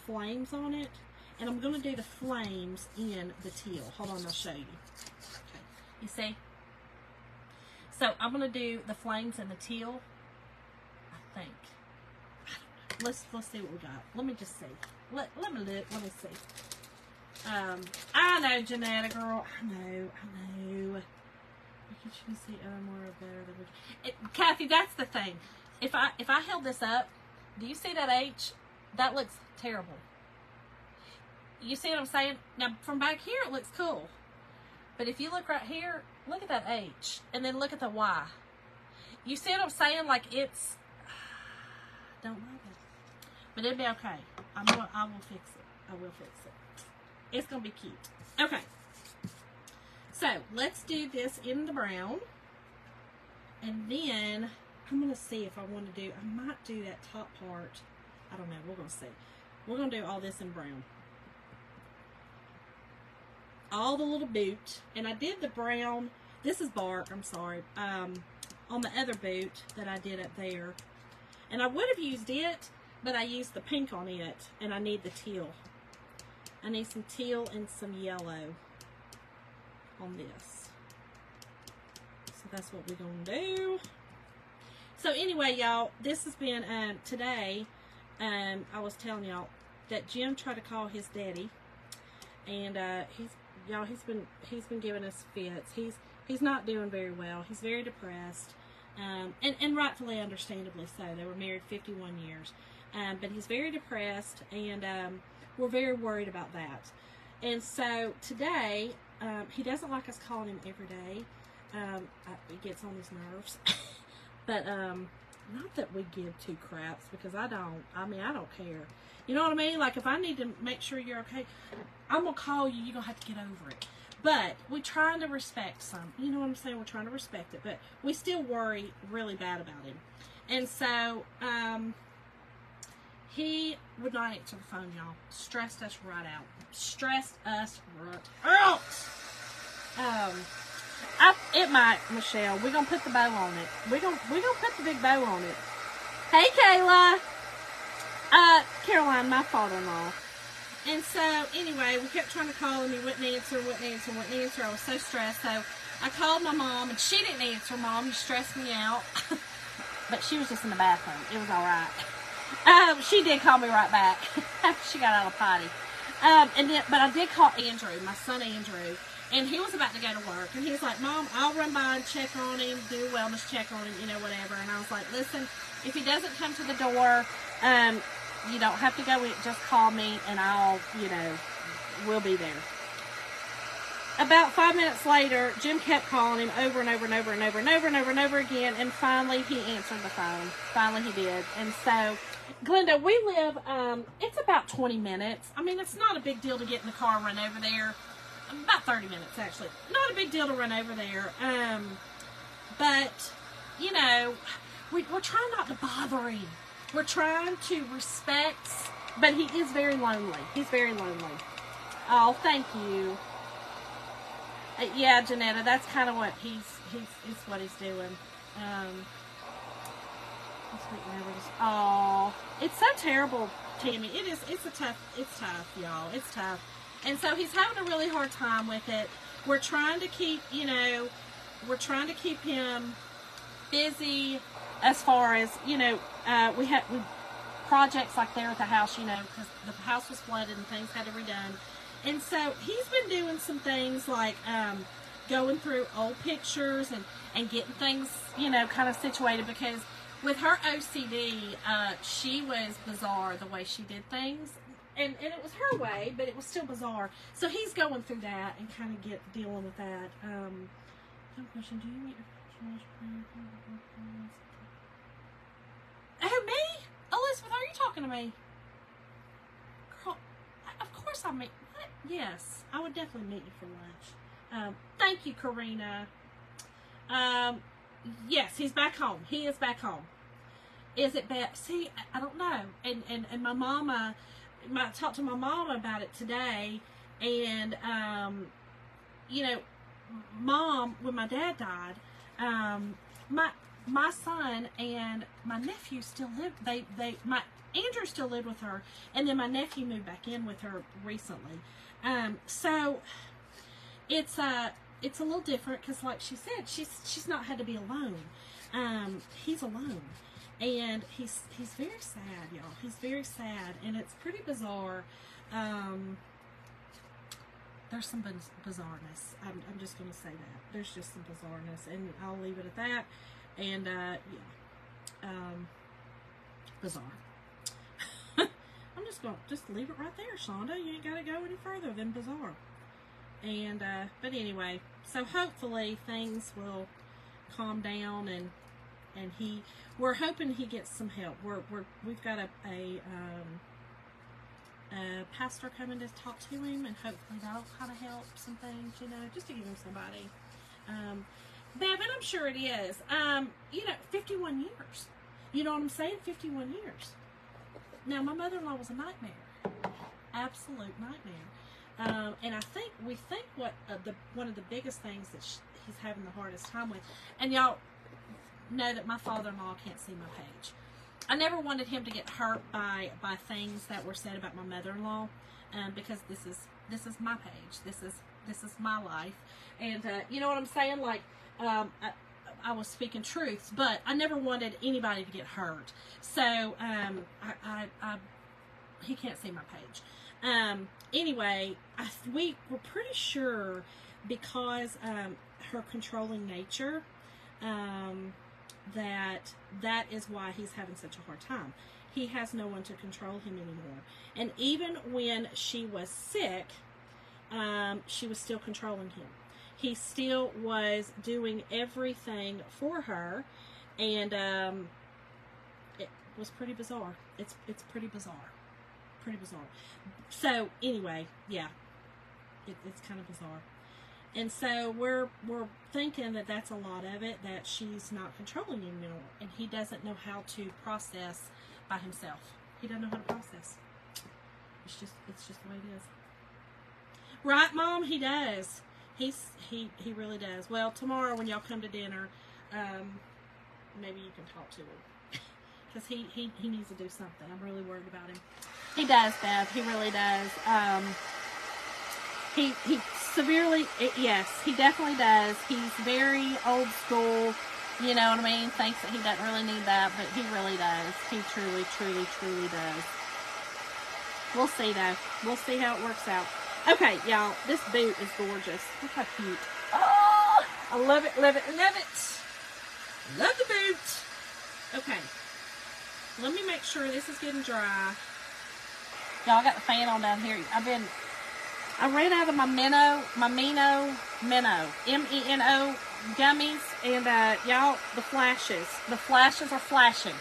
flames on it. And I'm going to do the flames in the teal. Hold on, I'll show you. Okay. You see? So I'm going to do the flames in the teal, I think. I don't know. Let's see what we got. Let me just see. Let me look. Let me see. I know, Janetta, girl. I know. You can see more better. Kathy, that's the thing. If I held this up, do you see that H? That looks terrible. You see what I'm saying? Now, from back here, it looks cool. But if you look right here, look at that H. And then look at the Y. You see what I'm saying? Like, it's... don't love it. But it'll be okay. I will fix it. I will fix it. It's going to be cute. Okay. So, let's do this in the brown. And then, I'm going to see if I want to do... I might do that top part. I don't know. We're going to see. We're going to do all this in brown. All the little boot, and I did the brown, this is bark, I'm sorry, on the other boot that I did up there, and I would have used it, but I used the pink on it, and I need the teal. I need some teal and some yellow on this, so that's what we're going to do. So anyway, y'all, this has been, today, I was telling y'all that Jim tried to call his daddy, and he's been giving us fits. He's not doing very well. He's very depressed, and rightfully, understandably so. They were married 51 years, but he's very depressed, and we're very worried about that. And so today, he doesn't like us calling him every day. It gets on his nerves, but not that we give two craps, because I don't care. You know what I mean? Like, if I need to make sure you're okay, I'm going to call you. You're going to have to get over it. But we're trying to respect some. You know what I'm saying? We're trying to respect it. But we still worry really bad about him. And so, he would not answer the phone, y'all. Stressed us right out. Stressed us right out. It might, Michelle. We're going to put the bow on it. We're gonna put the big bow on it. Hey, Kayla. Caroline, my father-in-law. And so, anyway, we kept trying to call him. He wouldn't answer. I was so stressed. So, I called my mom, and she didn't answer. Mom, you stressed me out. But she was just in the bathroom. It was all right. She did call me right back after she got out of potty. But I did call Andrew, my son Andrew, and he was about to go to work. And he was like, Mom, I'll run by and check on him, do a wellness check on him, whatever. And I was like, listen, if he doesn't come to the door, you don't have to go in, just call me and I'll, we'll be there. About 5 minutes later, Jim kept calling him over and over and over and over and over and over and over again, and finally he answered the phone. Finally he did. And so, Glenda, we live, it's about 20 minutes. I mean, it's not a big deal to get in the car and run over there. About 30 minutes, actually. Not a big deal to run over there. But, we're trying not to bother him. We're trying to respect, but he is very lonely. He's very lonely. Oh, thank you. Yeah, Janetta, that's kind of what he's what he's doing. Oh, it's so terrible, Tammy. It's tough, y'all. It's tough. And so he's having a really hard time with it. We're trying to keep, him busy as far as, we projects like there at the house, because the house was flooded and things had to be redone. And so he's been doing some things like going through old pictures and getting things, kind of situated, because with her OCD, she was bizarre the way she did things. And it was her way, but it was still bizarre. So he's going through that and kind of dealing with that. Question, do you meet your Who, me? Elizabeth, are you talking to me? Girl, of course I meet. What? Yes, I would definitely meet you for lunch. Thank you, Karina. Yes, he's back home. He is back home. Is it bad? See, I don't know. And my mama, I talked to my mama about it today, and Mom, when my dad died, my son and my nephew still live. Andrew still lived with her, and then my nephew moved back in with her recently. So it's a little different, because, like she said, she's not had to be alone. He's alone, and he's very sad, y'all. He's very sad, and it's pretty bizarre. There's some bizarreness. I'm just going to say that. There's just some bizarreness, and I'll leave it at that. And, bizarre. I'm just going to leave it right there, Shonda. You ain't got to go any further than bizarre. And, but anyway, so hopefully things will calm down, and we're hoping he gets some help. We've got a pastor coming to talk to him, and hopefully that'll kind of help some things, just to give him somebody. Bevan, I'm sure it is. 51 years. You know what I'm saying? 51 years. Now, my mother-in-law was a nightmare. Absolute nightmare. And we think what one of the biggest things that he's having the hardest time with, and y'all know that my father-in-law can't see my page. I never wanted him to get hurt by things that were said about my mother-in-law, because this is my page. This is my life, and you know what I'm saying? Like, I was speaking truths, but I never wanted anybody to get hurt. So he can't see my page. Anyway, we were pretty sure, because her controlling nature, that is why he's having such a hard time. He has no one to control him anymore. And even when she was sick, she was still controlling him. He still was doing everything for her, and was pretty bizarre. It's pretty bizarre. Pretty bizarre. So, anyway, yeah. It's kind of bizarre. And so we're thinking that that's a lot of it, that she's not controlling him anymore, and he doesn't know how to process by himself. He doesn't know how to process. It's just the way it is. Right, Mom? He does. He really does. Well, tomorrow when y'all come to dinner, maybe you can talk to him, because he needs to do something. I'm really worried about him. He does, Bev. He really does. He severely, yes, he definitely does. He's very old school, you know what I mean? Thinks that he doesn't really need that, but he really does. He truly, truly, truly does. We'll see, though. We'll see how it works out. Okay, y'all, this boot is gorgeous. Look how cute. Oh, I love it, love it, love it. Love the boot. Okay, let me make sure this is getting dry. Y'all, I got the fan on down here. I ran out of my Meno, M-E-N-O gummies, and y'all, the flashes are flashing.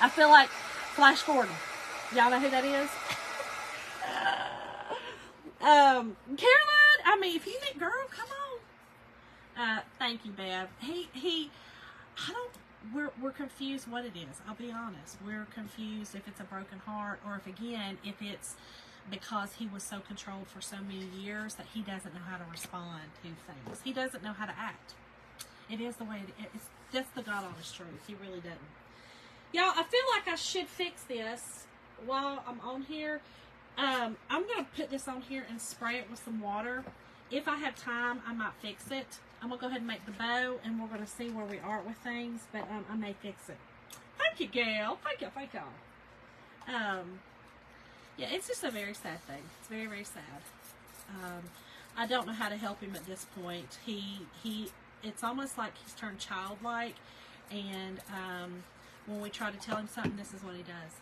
I feel like Flash Gordon. Y'all know who that is? Caroline, I mean, if you think, girl, come on. Thank you, Bev. We're confused what it is. I'll be honest. We're confused if it's a broken heart, or if it's because he was so controlled for so many years that he doesn't know how to respond to things. He doesn't know how to act. It is the way it is. That's the God honest truth. He really doesn't. Y'all, I feel like I should fix this while I'm on here. I'm going to put this on here and spray it with some water. If I have time, I might fix it. I'm going to go ahead and make the bow, and we're going to see where we are with things, but I may fix it. Thank you, Gail. Thank y'all. Yeah, it's just a very sad thing. It's very, very sad. I don't know how to help him at this point. It's almost like he's turned childlike, and when we try to tell him something, this is what he does.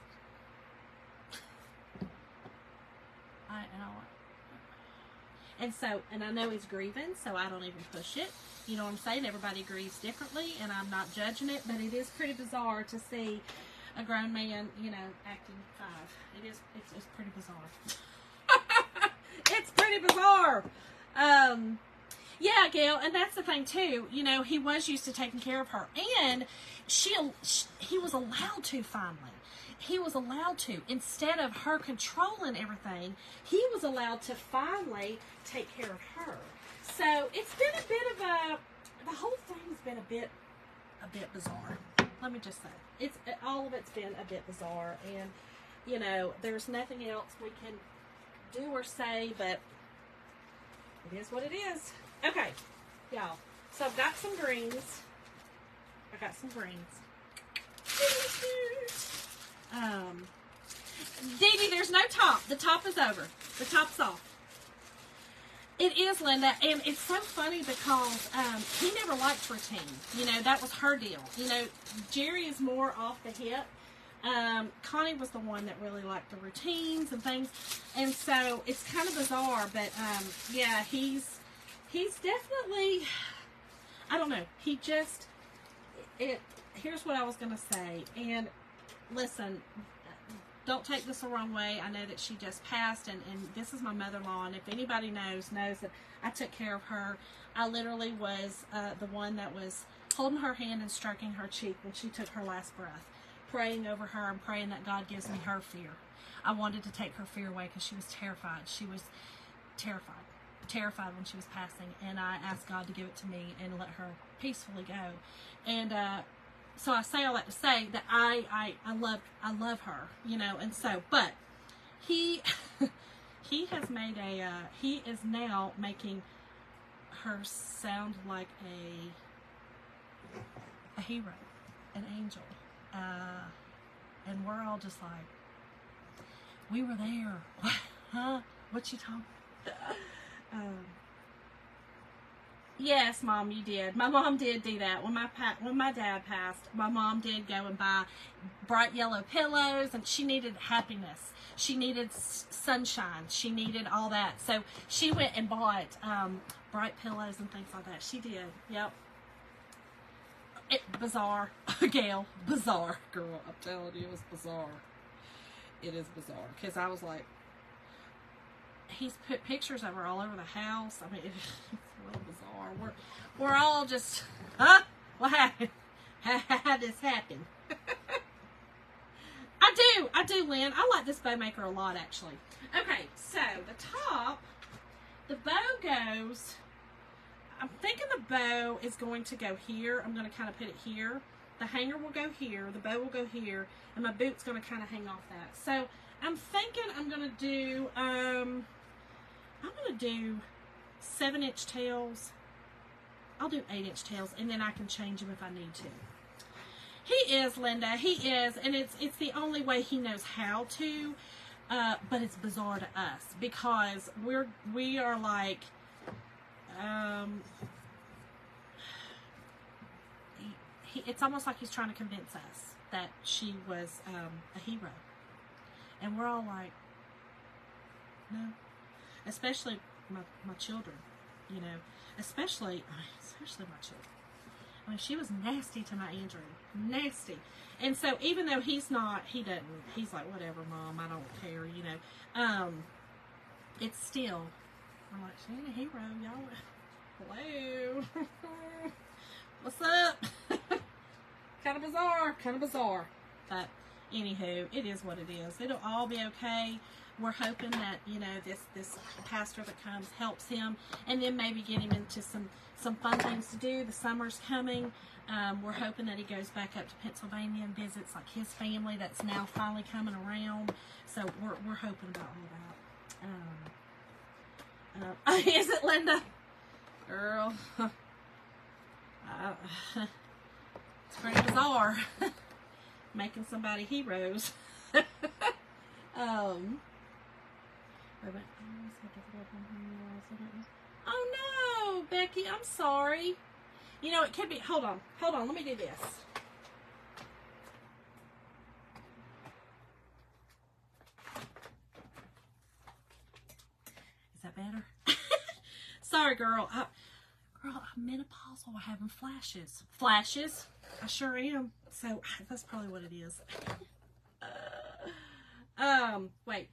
And I know he's grieving, so I don't even push it. You know what I'm saying? Everybody grieves differently, and I'm not judging it, but it is pretty bizarre to see a grown man, you know, acting 5. It's pretty bizarre. It's pretty bizarre. Yeah, Gail, and that's the thing too. You know, he was used to taking care of her, and he was allowed to finally. He was allowed to, instead of her controlling everything, he was allowed to finally take care of her. So it's been a bit of the whole thing's been a bit bizarre. Let me just say, all of it's been a bit bizarre, and you know, there's nothing else we can do or say, but it is what it is. Okay, y'all. So I've got some greens. Dee Dee, there's no top. The top is over. The top's off. It is, Linda, and it's so funny because he never liked routine. You know, that was her deal. You know, Jerry is more off the hip. Connie was the one that really liked the routines and things, and so it's kind of bizarre, but yeah, he's definitely, I don't know, here's what I was going to say, and listen, don't take this the wrong way. I know that she just passed, and this is my mother-in-law, and if anybody knows that I took care of her. I literally was the one that was holding her hand and stroking her cheek when she took her last breath, praying over her and praying that God gives me her fear. I wanted to take her fear away because she was terrified. She was terrified when she was passing, and I asked God to give it to me and let her peacefully go. And so I say all that to say that I love her, you know. And so, but he has made he is now making her sound like a hero, an angel, and we're all just like, we were there. What? Huh? What you talking? Yes, Mom, you did. My mom did do that. When my dad passed, my mom did go and buy bright yellow pillows, and she needed happiness. She needed sunshine. She needed all that. So she went and bought bright pillows and things like that. She did. Yep. Bizarre. Gail, bizarre. Girl, I'm telling you, it was bizarre. It is bizarre. Because I was like, he's put pictures of her all over the house. I mean, it's real bizarre. We're all just, huh? What happened? How did this happen? I do, Lynn. I like this bow maker a lot, actually. Okay, so the top, the bow goes, I'm thinking the bow is going to go here. I'm going to kind of put it here. The hanger will go here. The bow will go here. And my boot's going to kind of hang off that. So I'm thinking I'm going to do, 7-inch tails. I'll do 8-inch tails, and then I can change them if I need to. He is, Linda. He is, and it's the only way he knows how to. But it's bizarre to us because we are like, it's almost like he's trying to convince us that she was a hero, and we're all like, no. Especially my children, you know, especially my children. I mean, she was nasty to my Andrew, nasty. And so even though he's like, whatever, Mom, I don't care, you know. It's still, I'm like, she ain't a hero, y'all. Hello. What's up? Kind of bizarre. But anywho, it is what it is. It'll all be okay. We're hoping that, you know, this pastor that comes helps him, and then maybe get him into some fun things to do. The summer's coming. We're hoping that he goes back up to Pennsylvania and visits like his family that's now finally coming around. So we're hoping about all that. Is it, Linda? Girl, it's pretty bizarre. Making somebody heroes. Oh no, Becky, I'm sorry. You know, it could be, hold on, let me do this. Is that better? Sorry, girl. I'm menopausal. I'm having flashes. Flashes? I sure am. So, that's probably what it is. Wait.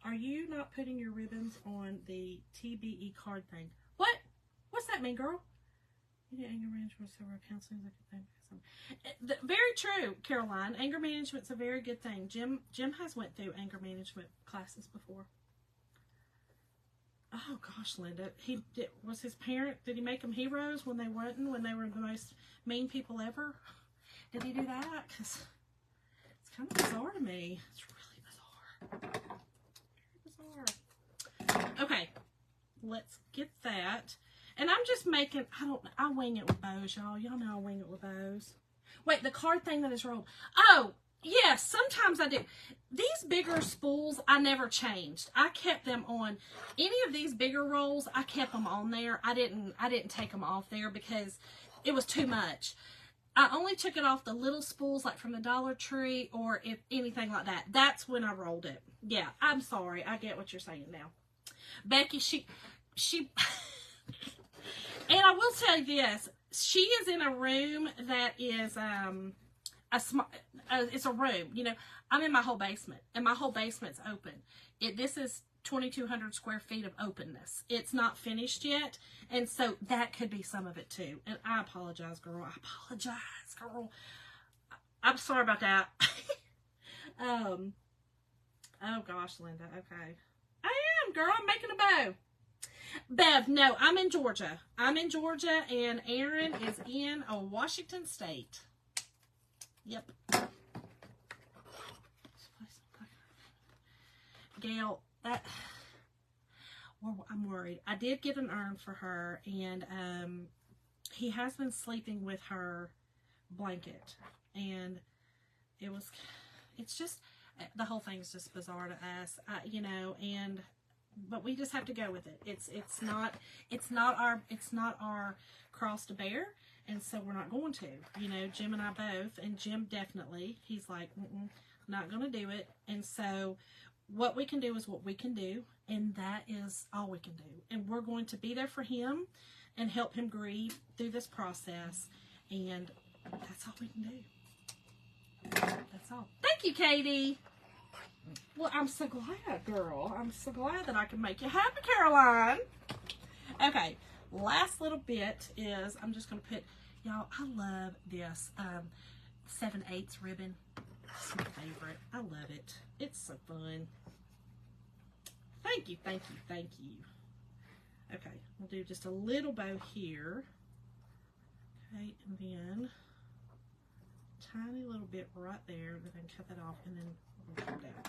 Are you not putting your ribbons on the TBE card thing? What? What's that mean, girl? You need anger management, several counseling. Very true, Caroline. Anger management's a very good thing. Jim has went through anger management classes before. Oh gosh, Linda, was his parent? Did he make them heroes when they weren't? When they were the most mean people ever? Did he do that? Because it's kind of bizarre to me. It's really bizarre. Okay, let's get that. And I'm just making, I wing it with bows, y'all. Y'all know I wing it with bows. Wait, the card thing that is rolled. Oh, yes, sometimes I do. These bigger spools, I never changed. I kept them on. Any of these bigger rolls, I kept them on there. I didn't take them off there because it was too much. I only took it off the little spools, like from the Dollar Tree or if anything like that. That's when I rolled it. Yeah, I'm sorry. I get what you're saying now. Becky, she and I will tell you this, she is in a room that is it's a room, you know. I'm in my whole basement, and my whole basement's open. This is 2,200 square feet of openness. It's not finished yet, and so that could be some of it too. And I apologize, girl. I'm sorry about that. Oh gosh, Linda. Okay. I am, girl. I'm making a bow. Bev, no, I'm in Georgia. And Aaron is in Washington State. Yep. Gail, I'm worried. I did get an urn for her, and he has been sleeping with her blanket, and it's just, the whole thing's just bizarre to us, you know, but we just have to go with it. It's not our cross to bear, and so we're not going to, you know. Jim and I both, and Jim definitely, he's like, not gonna do it. And so what we can do is what we can do, and that is all we can do. And we're going to be there for him and help him grieve through this process. And that's all we can do. That's all. Thank you, Katie. Well, I'm so glad, girl. I'm so glad that I can make you happy, Caroline. Okay, last little bit is I'm just going to put, y'all, I love this 7/8 ribbon. It's my favorite. I love it. It's so fun. Thank you, thank you, thank you. Okay, we'll do just a little bow here. Okay, and then tiny little bit right there, and then cut that off, and then we'll come down.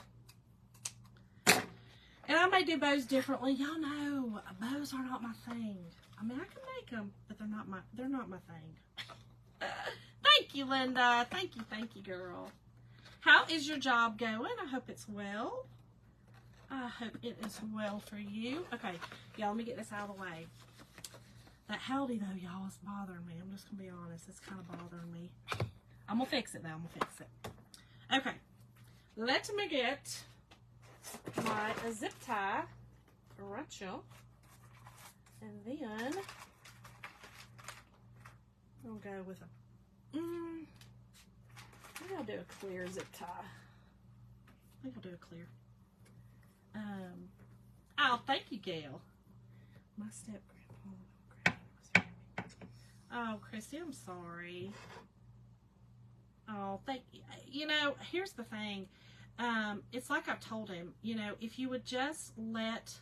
And I may do bows differently. Y'all know bows are not my thing. I mean, I can make them, but they're not my thing. Thank you, Linda. Thank you, girl. How is your job going? I hope it's well. I hope it is well for you. Okay, y'all, let me get this out of the way. That howdy, though, y'all, is bothering me. I'm just going to be honest. It's kind of bothering me. I'm going to fix it, though. I'm going to fix it. Okay. Let me get my zip tie ratchet. And then I'll go with a, maybe I'll do a clear zip tie. I think I'll do a clear. Oh, thank you, Gail. My step-grandpa. Oh, Christy, I'm sorry. Oh, thank you. You know, here's the thing. It's like I've told him, you know, if you would just let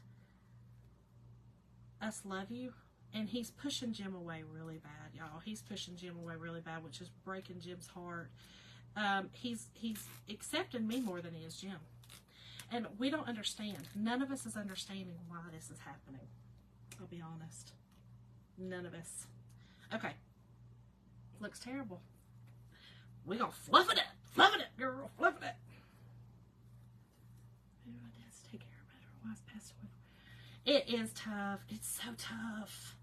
us love you, and he's pushing Jim away really bad, y'all. He's pushing Jim away really bad, which is breaking Jim's heart. He's accepting me more than he is Jim. And we don't understand. None of us is understanding why this is happening. I'll be honest. None of us. Okay. Looks terrible. We're going to fluff it up. Fluff it up, girl. Fluff it up. Maybe my dad's take care of it. Otherwise, passed away. It is tough. It's so tough.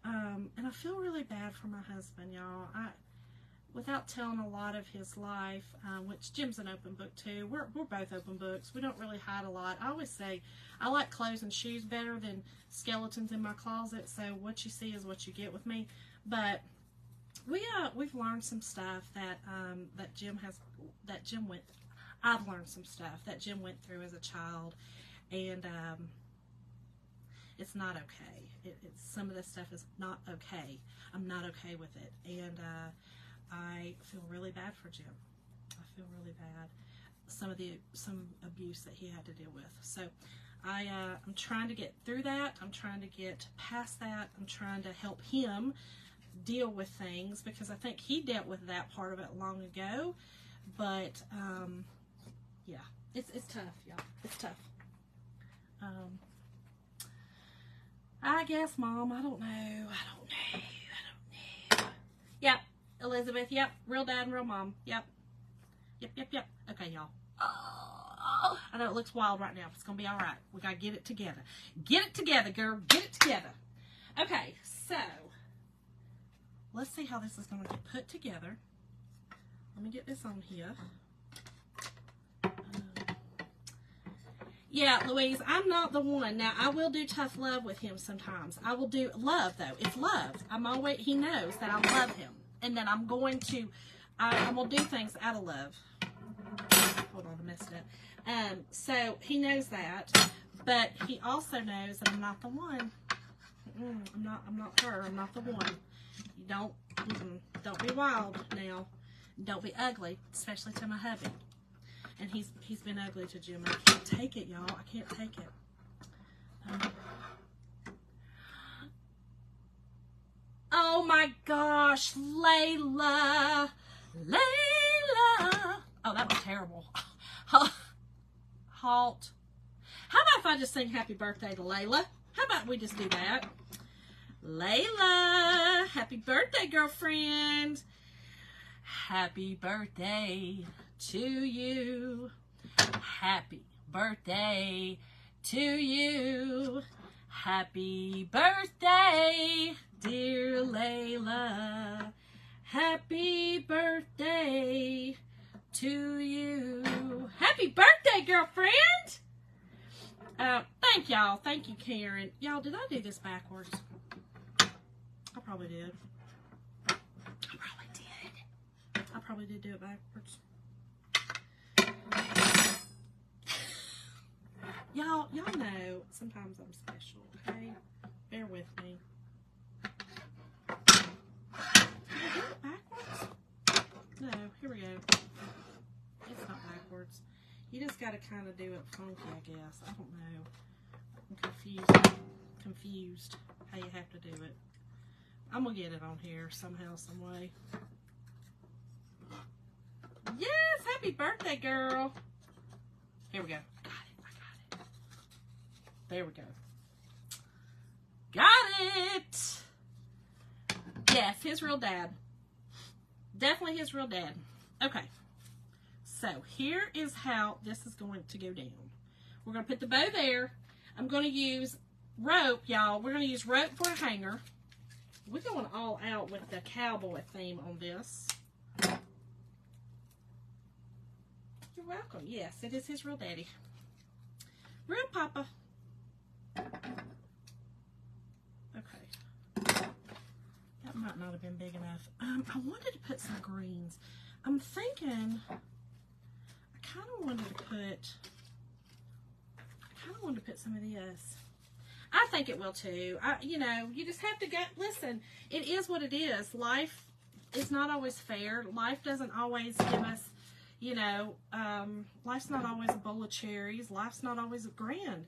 And I feel really bad for my husband, y'all. Without telling a lot of his life, which Jim's an open book too. We're both open books. We don't really hide a lot. I always say I like clothes and shoes better than skeletons in my closet. So what you see is what you get with me. But we've learned some stuff that I've learned some stuff that Jim went through as a child, and it's not okay. Some of this stuff is not okay. I'm not okay with it, and I feel really bad for Jim. I feel really bad. Some abuse that he had to deal with. So I'm trying to get through that. I'm trying to get past that. I'm trying to help him deal with things, because I think he dealt with that part of it long ago. But yeah, it's tough, y'all. It's tough. I guess, Mom. I don't know. Yep. Elizabeth, yep, real dad and real mom, yep, okay, y'all, I know it looks wild right now, but it's gonna be all right. We gotta get it together, girl, get it together. Okay, so let's see how this is gonna get put together. Let me get this on here. Yeah, Louise, I'm not the one. Now, I will do tough love with him sometimes. I will do love, though. It's love. He knows that I love him. And then I'm going to do things out of love. Hold on, I messed it up. So he knows that, but he also knows that I'm not the one. I'm not her. I'm not the one. You don't be wild now. Don't be ugly, especially to my hubby. And he's been ugly to Jim. I can't take it, y'all. I can't take it. Oh my gosh, Layla. Oh, that was terrible. Halt. How about if I just sing happy birthday to Layla? How about we just do that? Layla, happy birthday, girlfriend. Happy birthday to you. Happy birthday to you. Happy birthday, dear Layla. Happy birthday to you. Happy birthday, girlfriend. Thank y'all. Thank you, Karen. Y'all, did I do this backwards? I probably did. I probably did do it backwards. Y'all know sometimes I'm special, okay? Bear with me. Did I do it backwards? No, here we go. It's not backwards. You just got to kind of do it funky, I guess. I don't know. I'm confused how you have to do it. I'm going to get it on here somehow, some way. Yes! Happy birthday, girl! Here we go. I got it. There we go. Got it! Yes, his real dad. Definitely his real dad. Okay. So, here is how this is going to go down. We're going to put the bow there. I'm going to use rope, y'all. We're going to use rope for a hanger. We're going all out with the cowboy theme on this. You're welcome. Yes, it is his real daddy. Real papa. Okay. That might not have been big enough. I wanted to put some greens. I'm thinking I kind of wanted to put some of this. I think it will too. You know, you just have to go. Listen, it is what it is. Life is not always fair. Life doesn't always give us, you know, life's not always a bowl of cherries. Life's not always grand.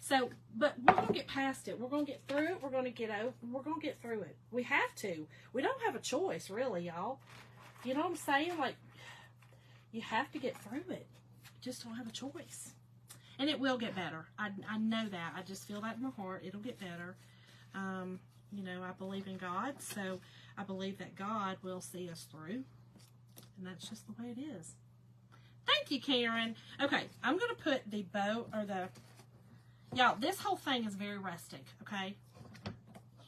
So, but we're going to get past it. We're going to get through it. We're going to get over. We're going to get through it. We have to. We don't have a choice, really, y'all. You know what I'm saying? Like, you have to get through it. You just don't have a choice. And it will get better. I know that. I just feel that in my heart. It'll get better. You know, I believe in God, so I believe that God will see us through. And that's just the way it is. Thank you, Karen. Okay, I'm going to put the bow, or the, y'all, this whole thing is very rustic, okay?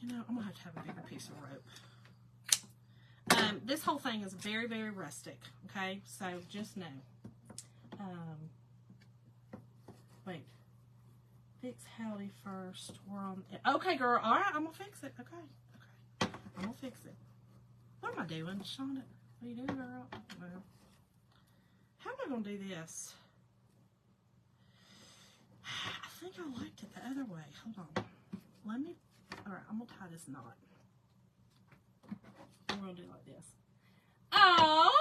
You know, I'm going to have a bigger piece of rope. This whole thing is very, very rustic, okay? So just know. Wait. Fix Howdy first. We're on. Okay, girl. All right, I'm gonna fix it. Okay. I'm gonna fix it. What am I doing, Shonda? What are you doing, girl? Well, how am I gonna do this? I think I liked it the other way. Hold on. Let me. All right, I'm gonna tie this knot. We're gonna do it like this. Oh.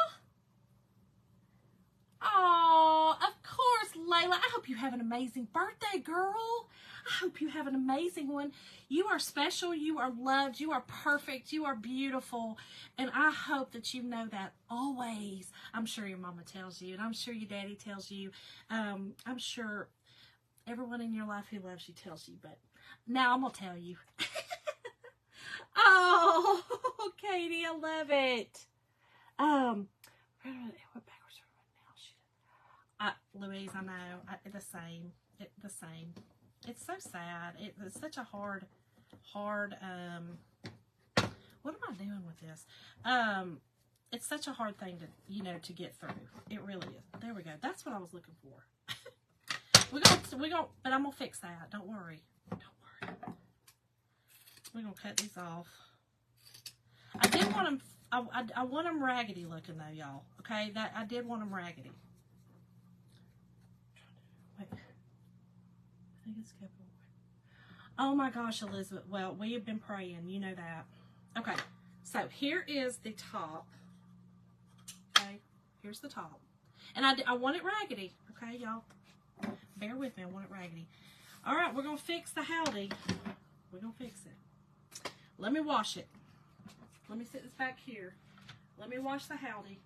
Oh, of course, Layla. I hope you have an amazing birthday, girl. I hope you have an amazing one. You are special. You are loved. You are perfect. You are beautiful. And I hope that you know that always. I'm sure your mama tells you, and I'm sure your daddy tells you. I'm sure everyone in your life who loves you tells you, but now I'm going to tell you. Oh, Katie, I love it. What backwards? Louise, I know, the same. It's so sad. It's such a hard, what am I doing with this? It's such a hard thing to, you know, to get through. It really is. There we go. That's what I was looking for. But I'm gonna fix that. Don't worry. We're gonna cut these off. I did want them, I want them raggedy looking though, y'all. Okay, I did want them raggedy. Wait. I think it's kept away. Oh my gosh, Elizabeth. Well, we have been praying. You know that. Okay. So here is the top. Okay. Here's the top. And I want it raggedy. Okay, y'all. Bear with me. I want it raggedy. All right. We're going to fix the howdy. We're going to fix it. Let me wash it. Let me sit this back here. Let me wash the howdy.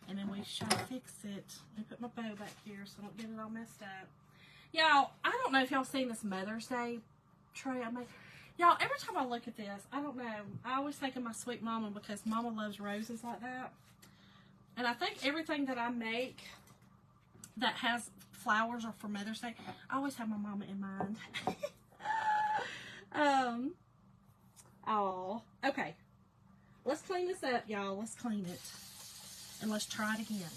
And then we shall fix it. Let me put my bow back here so I don't get it all messed up. Y'all, I don't know if y'all seen this Mother's Day tray I made. Y'all, every time I look at this, I don't know. I always think of my sweet mama because mama loves roses like that. And I think everything that I make that has flowers or for Mother's Day, I always have my mama in mind. Oh, okay. Let's clean this up, y'all. Let's clean it. And let's try it again.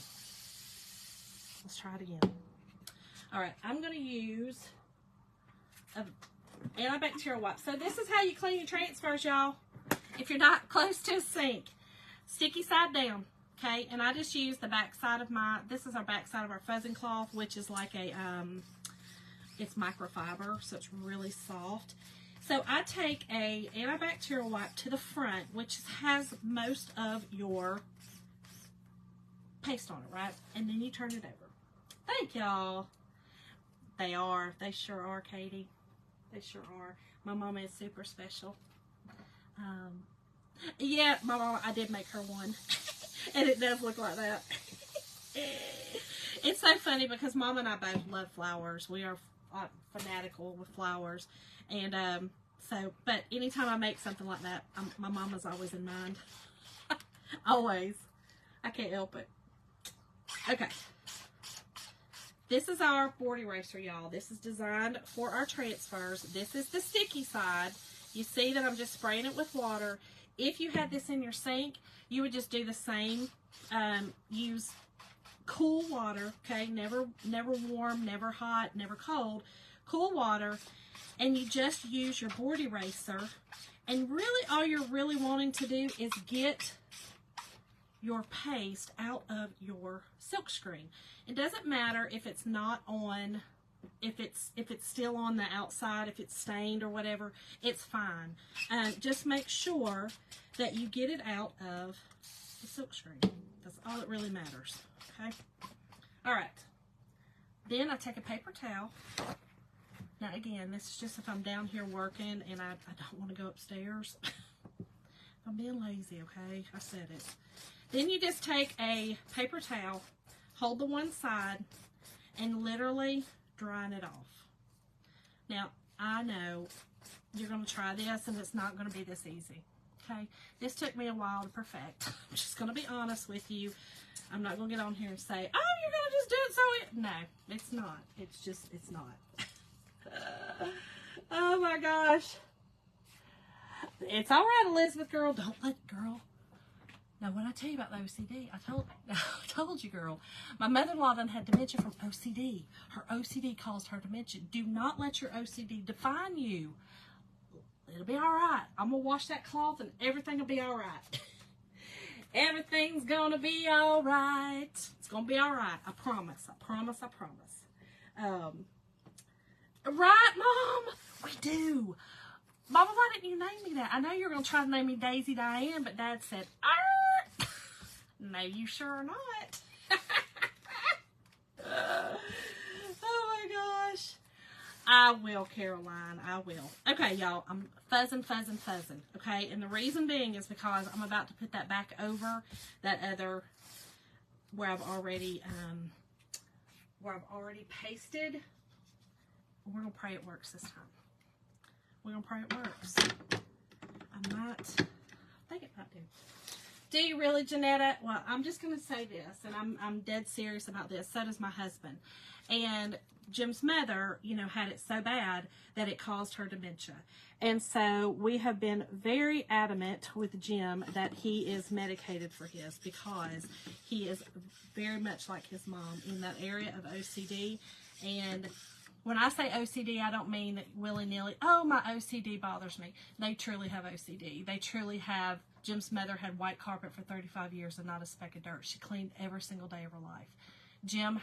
Let's try it again. All right, I'm going to use an antibacterial wipe. So this is how you clean your transfers, y'all. If you're not close to a sink. Sticky side down, Okay, and I just use the back side of this is our back side of our fuzzing cloth, which is like a, it's microfiber, so it's really soft. So I take a antibacterial wipe to the front, which has most of your paste on it, right? And then you turn it over. Thank y'all. They sure are, Katie. They sure are. My mama is super special. Yeah, my mama, I did make her one. And it does look like that. It's so funny because Mama and I both love flowers. We are fanatical with flowers. And but anytime I make something like that, my mama's always in mind. Always. I can't help it. Okay. This is our board eraser, y'all. This is designed for our transfers. This is the sticky side. You see that I'm just spraying it with water. If you had this in your sink, you would just do the same. Use cool water, okay? Never warm, never hot, never cold. Cool water. And you just use your board eraser. And really all you're really wanting to do is get your paste out of your silk screen. It doesn't matter if it's not on, if it's still on the outside, if it's stained or whatever, it's fine. Just make sure that you get it out of the silk screen. That's all that really matters, okay? All right. Then I take a paper towel. Now again, this is just if I'm down here working and I don't want to go upstairs. I'm being lazy, okay? I said it. Then you just take a paper towel, hold the one side, and literally drying it off. Now, I know you're going to try this and it's not going to be this easy, okay? This took me a while to perfect. I'm just going to be honest with you. I'm not going to get on here and say, oh, you're going to just do it so no, it's not. It's not. Oh my gosh. It's all right, Elizabeth, girl. Don't let, girl. Now, when I tell you about the OCD, I told you, girl. My mother-in-law then had dementia from OCD. Her OCD caused her dementia. Do not let your OCD define you. It'll be all right. I'm going to wash that cloth and everything will be all right. Everything's going to be all right. It's going to be all right. I promise. I promise. I promise. Right, Mom? We do. Mama, why didn't you name me that? I know you're going to try to name me Daisy Diane, but Dad said, arr! No, you sure are not. Oh, my gosh. I will, Caroline. I will. Okay, y'all. I'm fuzzing. Okay? And the reason being is because I'm about to put that back over that other where I've already pasted. We're going to pray it works this time. We're going to pray it works. I think it might do. Do you really, Janetta? Well, I'm just going to say this, and I'm dead serious about this. So does my husband. And Jim's mother, you know, had it so bad that it caused her dementia. And so we have been very adamant with Jim that he is medicated for his because he is very much like his mom in that area of OCD. And when I say OCD, I don't mean willy-nilly, oh, my OCD bothers me. They truly have OCD. They truly have. Jim's mother had white carpet for 35 years and not a speck of dirt. She cleaned every single day of her life. Jim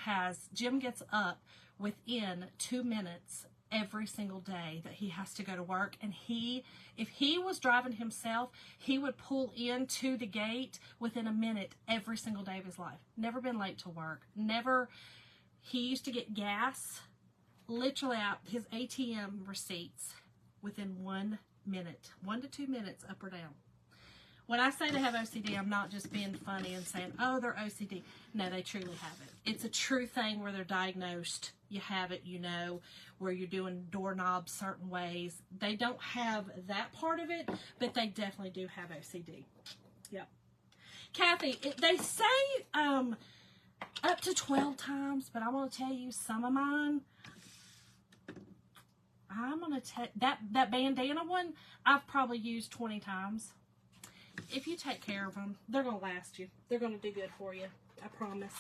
gets up within 2 minutes every single day that he has to go to work. And if he was driving himself, he would pull into the gate within a minute every single day of his life. Never been late to work. Never. He used to get gas literally out his ATM receipts within 1 minute, 1 to 2 minutes, up or down. When I say they have OCD, I'm not just being funny and saying, oh, they're OCD. No, they truly have it. It's a true thing where they're diagnosed. You have it, you know, where you're doing doorknobs certain ways. They don't have that part of it, but they definitely do have OCD. Yep. Kathy, they say up to 12 times, but I want to tell you some of mine, I'm going to take that bandana one, I've probably used 20 times. If you take care of them, they're going to last you. They're going to do good for you. I promise.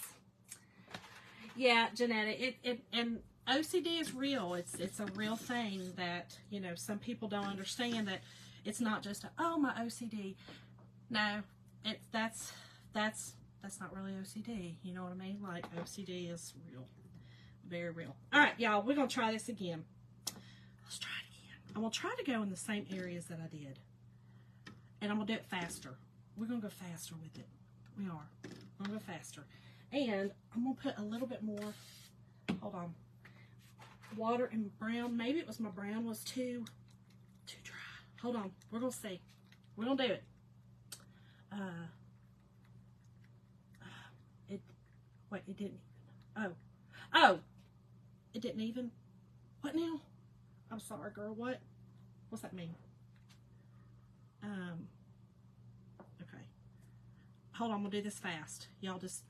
Yeah, Janetta, and OCD is real. It's a real thing that, you know, some people don't understand that it's not just oh, my OCD. No, that's that's not really OCD. You know what I mean? Like, OCD is real. Very real. All right, y'all, we're going to try this again. Let's try it again. I'm going to try to go in the same areas that I did. And I'm going to do it faster. We're going to go faster with it. We are. I'm going to go faster. And I'm going to put a little bit more, hold on, water and brown. Maybe it was my brown was too dry. Hold on. We're going to see. We're going to do it. Wait, it didn't even. Oh, it didn't even. What now? I'm sorry, girl. What? What's that mean? Okay. Hold on, we'll do this fast. Y'all just,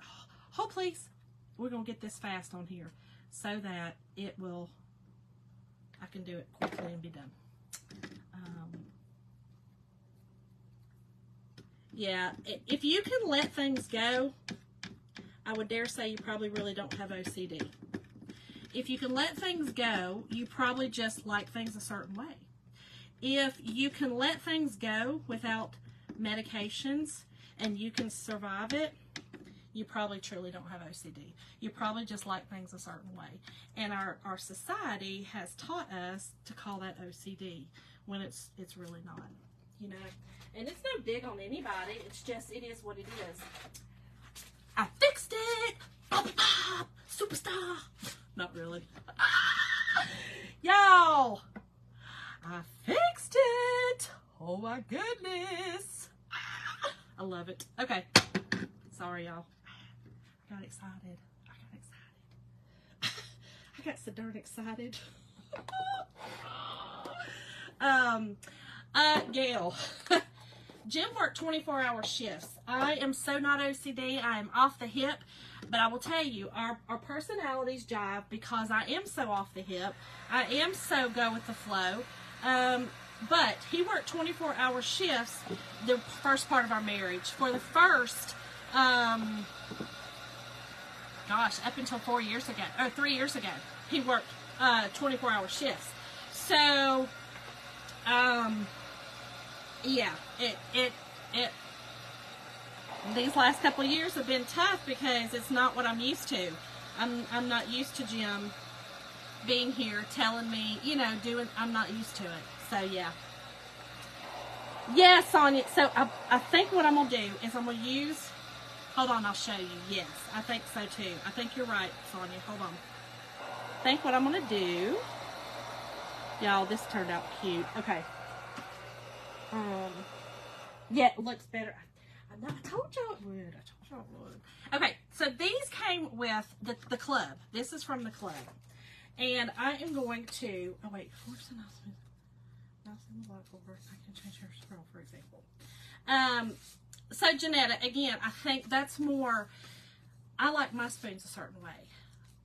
hold please. We're going to get this fast on here so that it will, I can do it quickly and be done. Yeah, if you can let things go, I would dare say you probably really don't have OCD. If you can let things go, you probably just like things a certain way. If you can let things go without medications and you can survive it, you probably truly don't have OCD. You probably just like things a certain way. And our society has taught us to call that OCD when it's really not, you know. And it's no dig on anybody. It's just, it is what it is. I fixed it! Superstar! Not really. Y'all! I fixed it! Oh my goodness! I love it. Okay. Sorry, y'all. I got excited. I got so darn excited. Gail. Jim worked 24-hour shifts. I am so not OCD. I am off the hip. But I will tell you, our personalities jive because I am so off the hip. I am so go with the flow. But he worked 24-hour shifts the first part of our marriage. For the first, gosh, up until 3 years ago, he worked 24-hour shifts. So, yeah, these last couple of years have been tough because it's not what I'm used to. I'm not used to Jim being here telling me, you know, I'm not used to it. So, yeah. Yeah, Sonia. So, I think what I'm going to do is I'm going to use, hold on, I'll show you. Yes, I think so too. I think you're right, Sonia. Hold on. I think what I'm going to do, y'all, this turned out cute. Okay. Yeah, it looks better. I told y'all it would. Okay, so these came with the club. This is from the club. And I am going to, oh wait, where's the announcement? I can change her scroll, for example. So Janetta, again, I think that's more, I like my spoons a certain way.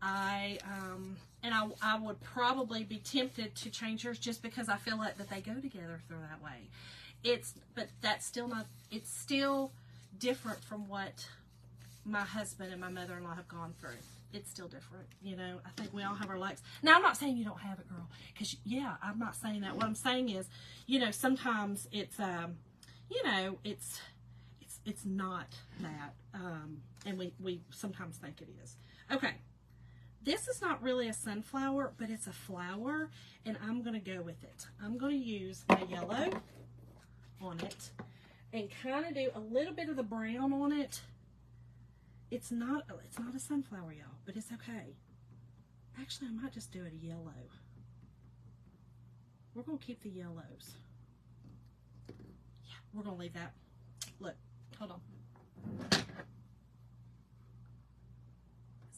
I would probably be tempted to change yours just because I feel like that they go together through that way. But that's still not, it's still different from what my husband and my mother-in-law have gone through. It's still different, you know. I think we all have our likes. Now, I'm not saying you don't have it, girl, because, yeah, I'm not saying that. What I'm saying is, you know, sometimes it's, you know, it's not that, and we sometimes think it is. Okay, this is not really a sunflower, but it's a flower, and I'm going to go with it. I'm going to use my yellow on it and kind of do a little bit of the brown on it. It's not a sunflower, y'all, but it's okay. Actually, I might just do it a yellow. We're going to keep the yellows. Yeah, we're going to leave that. Look, hold on.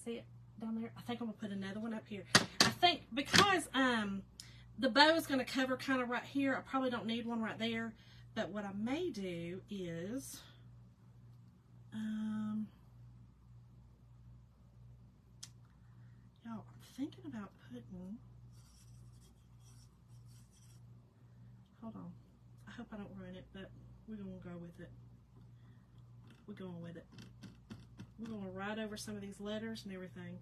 See it down there? I think I'm going to put another one up here. I think because the bow is going to cover kind of right here, I probably don't need one right there. But what I may do is, y'all, I'm thinking about putting, hold on, I hope I don't ruin it, but we're going to go with it. We're going with it. We're going to write over some of these letters and everything.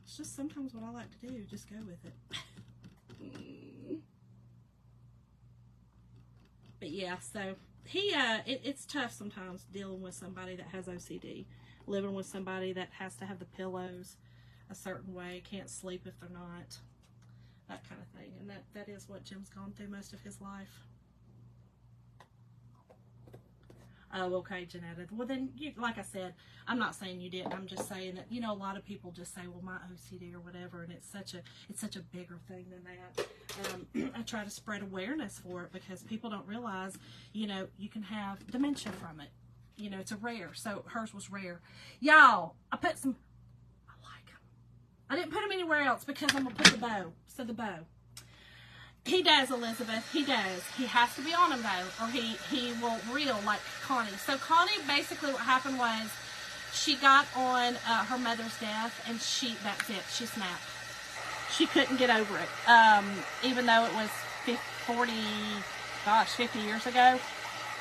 It's just sometimes what I like to do, just go with it. But yeah, so it's tough sometimes dealing with somebody that has OCD, living with somebody that has to have the pillows a certain way, can't sleep if they're not, that kind of thing. And that is what Jim's gone through most of his life. Oh, okay, Janetta. Well, then, like I said, I'm not saying you didn't. I'm just saying that, a lot of people just say, well, my OCD or whatever, and it's such a bigger thing than that. I try to spread awareness for it because people don't realize, you can have dementia from it. It's a rare. So hers was rare. Y'all, I like them. I didn't put them anywhere else because I'm going to put the bow. So the bow. He does, Elizabeth. He does. He has to be on him, though, or he will reel like Connie. So Connie, basically what happened was she got on her mother's death, and that's it. She snapped. She couldn't get over it. Even though it was 50 years ago.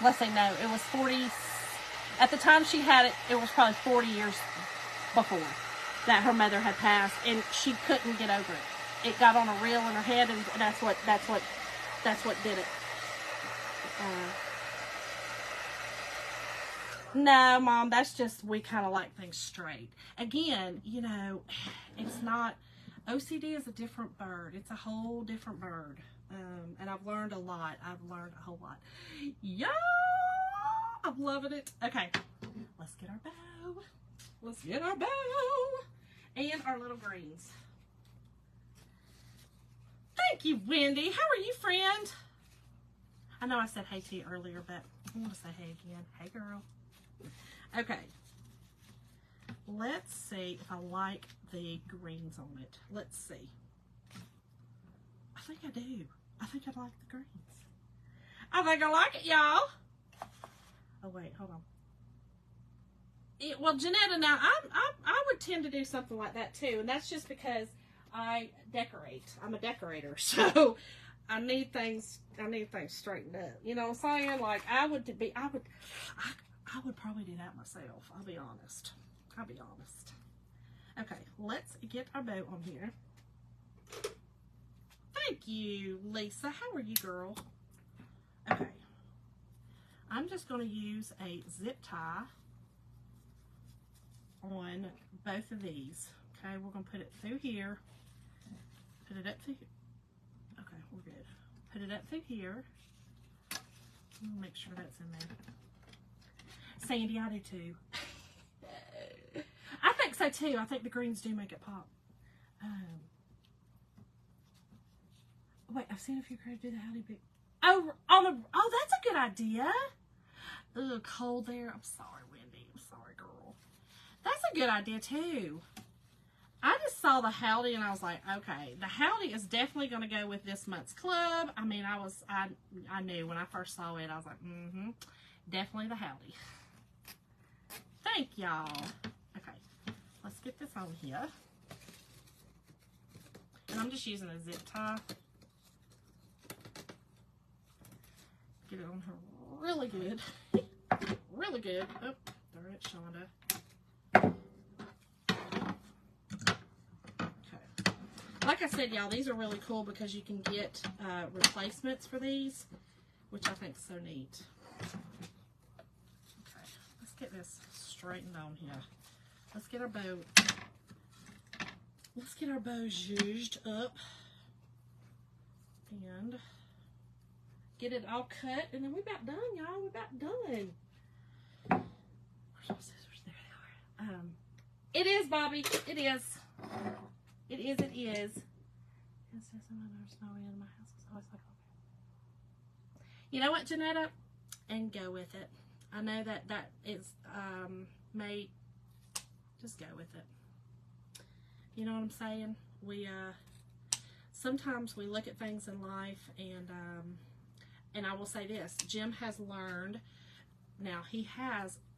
Let's say no, it was 40. At the time she had it, it was probably 40 years before that her mother had passed, and she couldn't get over it. It got on a reel in her head, and that's what did it. No, Mom, that's just, we kind of like things straight. Again, it's not, OCD is a different bird. It's a whole different bird. And I've learned a lot. I've learned a whole lot. Yeah, I'm loving it. Okay, let's get our bow. Let's get our bow and our little greens. Thank you, Wendy. How are you, friend? I know I said hey to you earlier, but I want to say hey again. Hey, girl. Okay. Let's see if I like the greens on it. Let's see. I think I do. I think I like the greens. I think I like it, y'all. Oh, wait. Hold on. Well, Janetta, now, I would tend to do something like that, too. And that's just because I decorate. I'm a decorator, so I need things straightened up. You know what I'm saying? Like I would probably do that myself. I'll be honest. Okay, let's get our bow on here. Thank you, Lisa. How are you, girl? Okay. I'm just going to use a zip tie on both of these. Okay, we're going to put it through here. Put it up through here. Okay, we're good. Put it up through here. Make sure that's in there. Sandy, I do too. I think so too. I think the greens do make it pop. Wait, I've seen a few crews do the howdy big. Oh, that's a good idea. Ugh, cold there. I'm sorry, Wendy. I'm sorry, girl. That's a good idea too. I just saw the howdy and I was like, okay, the howdy is definitely going to go with this month's club. I mean, I knew when I first saw it, I was like, definitely the howdy. Thank y'all. Okay, let's get this on here. And I'm just using a zip tie. Get it on her really good. Really good. Oh, darn it, Shonda. Like I said, y'all, these are really cool because you can get replacements for these, which I think is so neat. Okay, let's get this straightened on here. Let's get our bow. Let's get our bow zhuzhed up and get it all cut, and then we're about done, y'all. We're about done. Where's my scissors? There they are. It is, Bobby. It is. It is. You know what, Janetta? And go with it. I know that is may just go with it. You know what I'm saying? We sometimes we look at things in life, and I will say this: Jim has learned. Now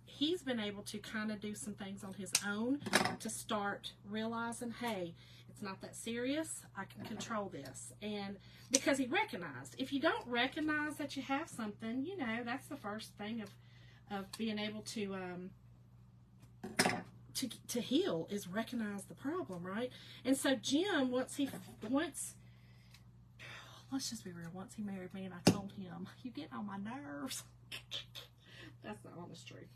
he's been able to kind of do some things on his own to start realizing, hey, it's not that serious. I can control this. And because he recognized, if you don't recognize that you have something, that's the first thing of being able to heal is recognize the problem, right? And so Jim, let's just be real, once he married me and I told him, you get on my nerves. That's the honest truth.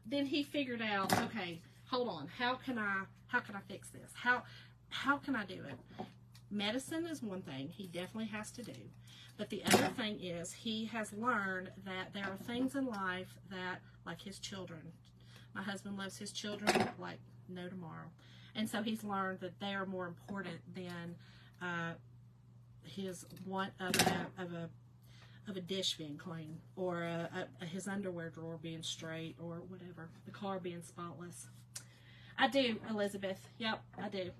Then he figured out, okay, hold on, how can I fix this? How can I do it? Medicine is one thing he definitely has to do. But the other thing is he has learned that there are things in life that, like his children. My husband loves his children like no tomorrow. And so he's learned that they are more important than his want of a dish being clean, or his underwear drawer being straight, or whatever, the car being spotless. I do, Elizabeth. Yep, I do.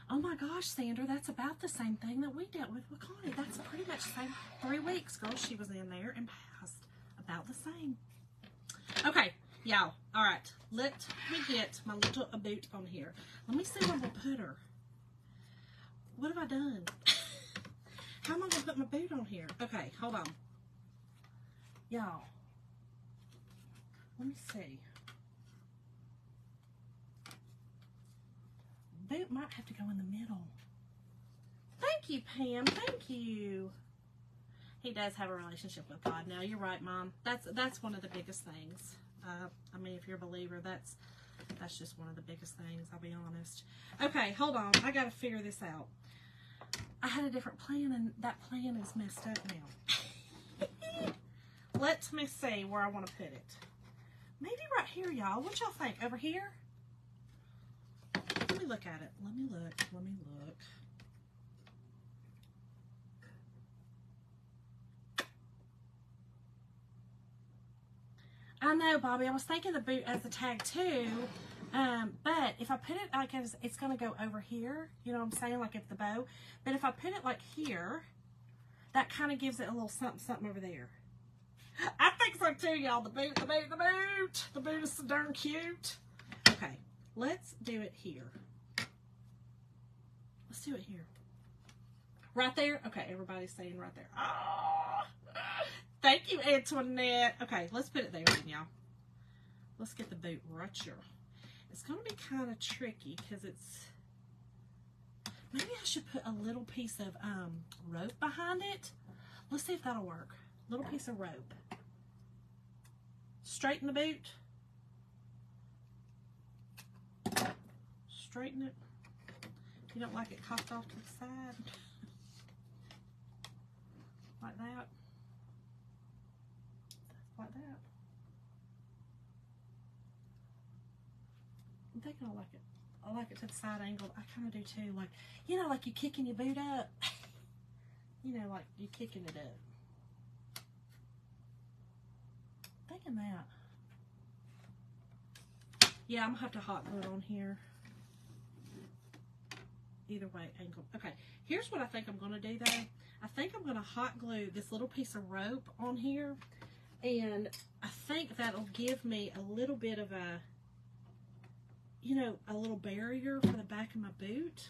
Oh my gosh, Sandra, that's about the same thing that we dealt with Connie. That's pretty much the same. 3 weeks, girl, she was in there and passed. About the same. Okay, y'all. All right, let me get my little boot on here. Let me see where I'm going to put her. What have I done? How am I going to put my boot on here? Okay, hold on. Y'all, let me see. Boot might have to go in the middle. Thank you, Pam. Thank you. He does have a relationship with God. Now, you're right, Mom. That's one of the biggest things. I mean, if you're a believer, that's just one of the biggest things, I'll be honest. Okay, hold on. I got to figure this out. I had a different plan, and that plan is messed up now. Let me see where I want to put it. Maybe right here, y'all. What y'all think? Over here? Let me look at it. Let me look. I know, Bobby. I was thinking the boot as a tag too. But if I put it like it's going to go over here, you know what I'm saying? Like if the bow. But if I put it like here, that kind of gives it a little something over there. I think so too, y'all. The boot. The boot is so darn cute. Okay, let's do it here. Let's do it here. Right there? Okay, everybody's saying right there. Oh, thank you, Antoinette. Okay, let's put it there then, y'all. Let's get the boot right here. It's going to be kind of tricky because it's... Maybe I should put a little piece of rope behind it. Let's see if that'll work. Little piece of rope. Straighten the boot. Straighten it. You don't like it cocked off to the side. Like that. Like that. I'm thinking I like it. I like it to the side angle. I kind of do too. Like, you know, like you're kicking your boot up. You know, like you're kicking it up. Thinking that. Yeah, I'm going to have to hot glue it on here. Either way, angle. Okay, here's what I think I'm going to do though. I think I'm going to hot glue this little piece of rope on here. And I think that'll give me a little bit of a, you know, a little barrier for the back of my boot.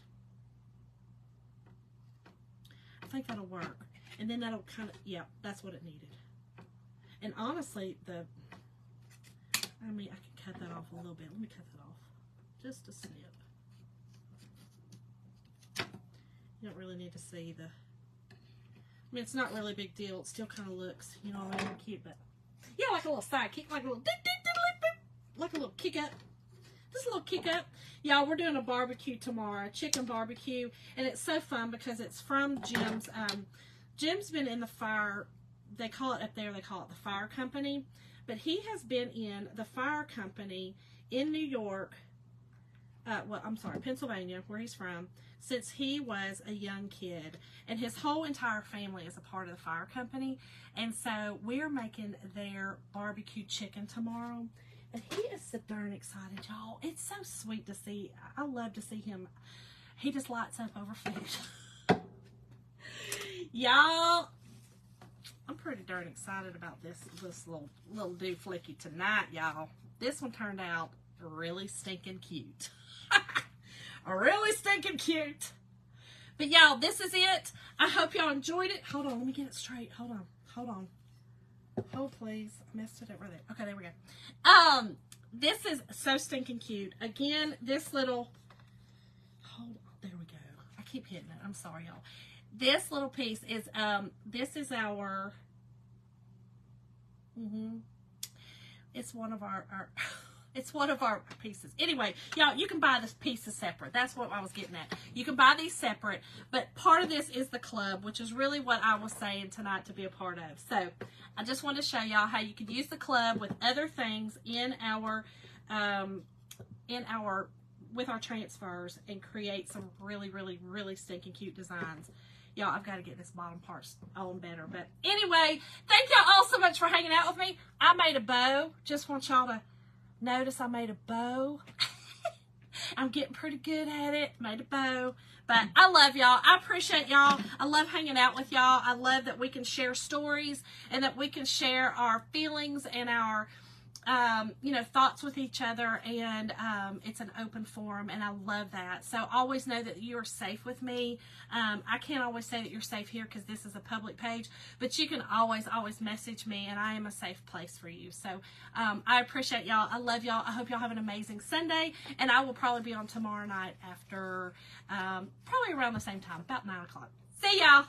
I think that'll work. And then that'll kind of, yeah, that's what it needed. And honestly, I mean, I can cut that off a little bit. Let me cut that off. Just a snip. You don't really need to see the, I mean, it's not really a big deal. It still kind of looks, you know, really cute, but yeah, like a little side kick, like a little, like a little kick up. Just a little kick up. Y'all, we're doing a barbecue tomorrow, chicken barbecue, and it's so fun because it's from Jim's. Jim's been in the fire, they call it up there, they call it the fire company, but he has been in the fire company in New York, well, I'm sorry, Pennsylvania, where he's from, since he was a young kid. And his whole entire family is a part of the fire company. And so we're making their barbecue chicken tomorrow. And he is so darn excited, y'all. It's so sweet to see. I love to see him. He just lights up over food. Y'all, I'm pretty darn excited about this little dooflicky tonight, y'all. This one turned out really stinking cute. Really stinking cute. But y'all, this is it. I hope y'all enjoyed it. Hold on, let me get it straight. Hold on. Hold, please. I messed it up right there. Okay, there we go. This is so stinking cute. Again, this little, hold on, there we go. I keep hitting it. I'm sorry, y'all. this little piece is, this is our, it's one of our it's one of our pieces. Anyway, y'all, you can buy this pieces separate. That's what I was getting at. You can buy these separate, but part of this is the club, which is really what I was saying tonight to be a part of. So I just want to show y'all how you can use the club with other things in our with our transfers and create some really, really, really stinking cute designs. Y'all, I've got to get this bottom part on better. But anyway, thank y'all all so much for hanging out with me. I made a bow. Just want y'all to notice I made a bow. I'm getting pretty good at it. Made a bow. But I love y'all. I appreciate y'all. I love hanging out with y'all. I love that we can share stories and that we can share our feelings and our thoughts with each other, and it's an open forum, and I love that. So always know that you are safe with me. I can't always say that you're safe here because this is a public page, but you can always message me, and I am a safe place for you. So I appreciate y'all. I love y'all. I hope y'all have an amazing Sunday, and I will probably be on tomorrow night after probably around the same time, about 9 o'clock. See y'all.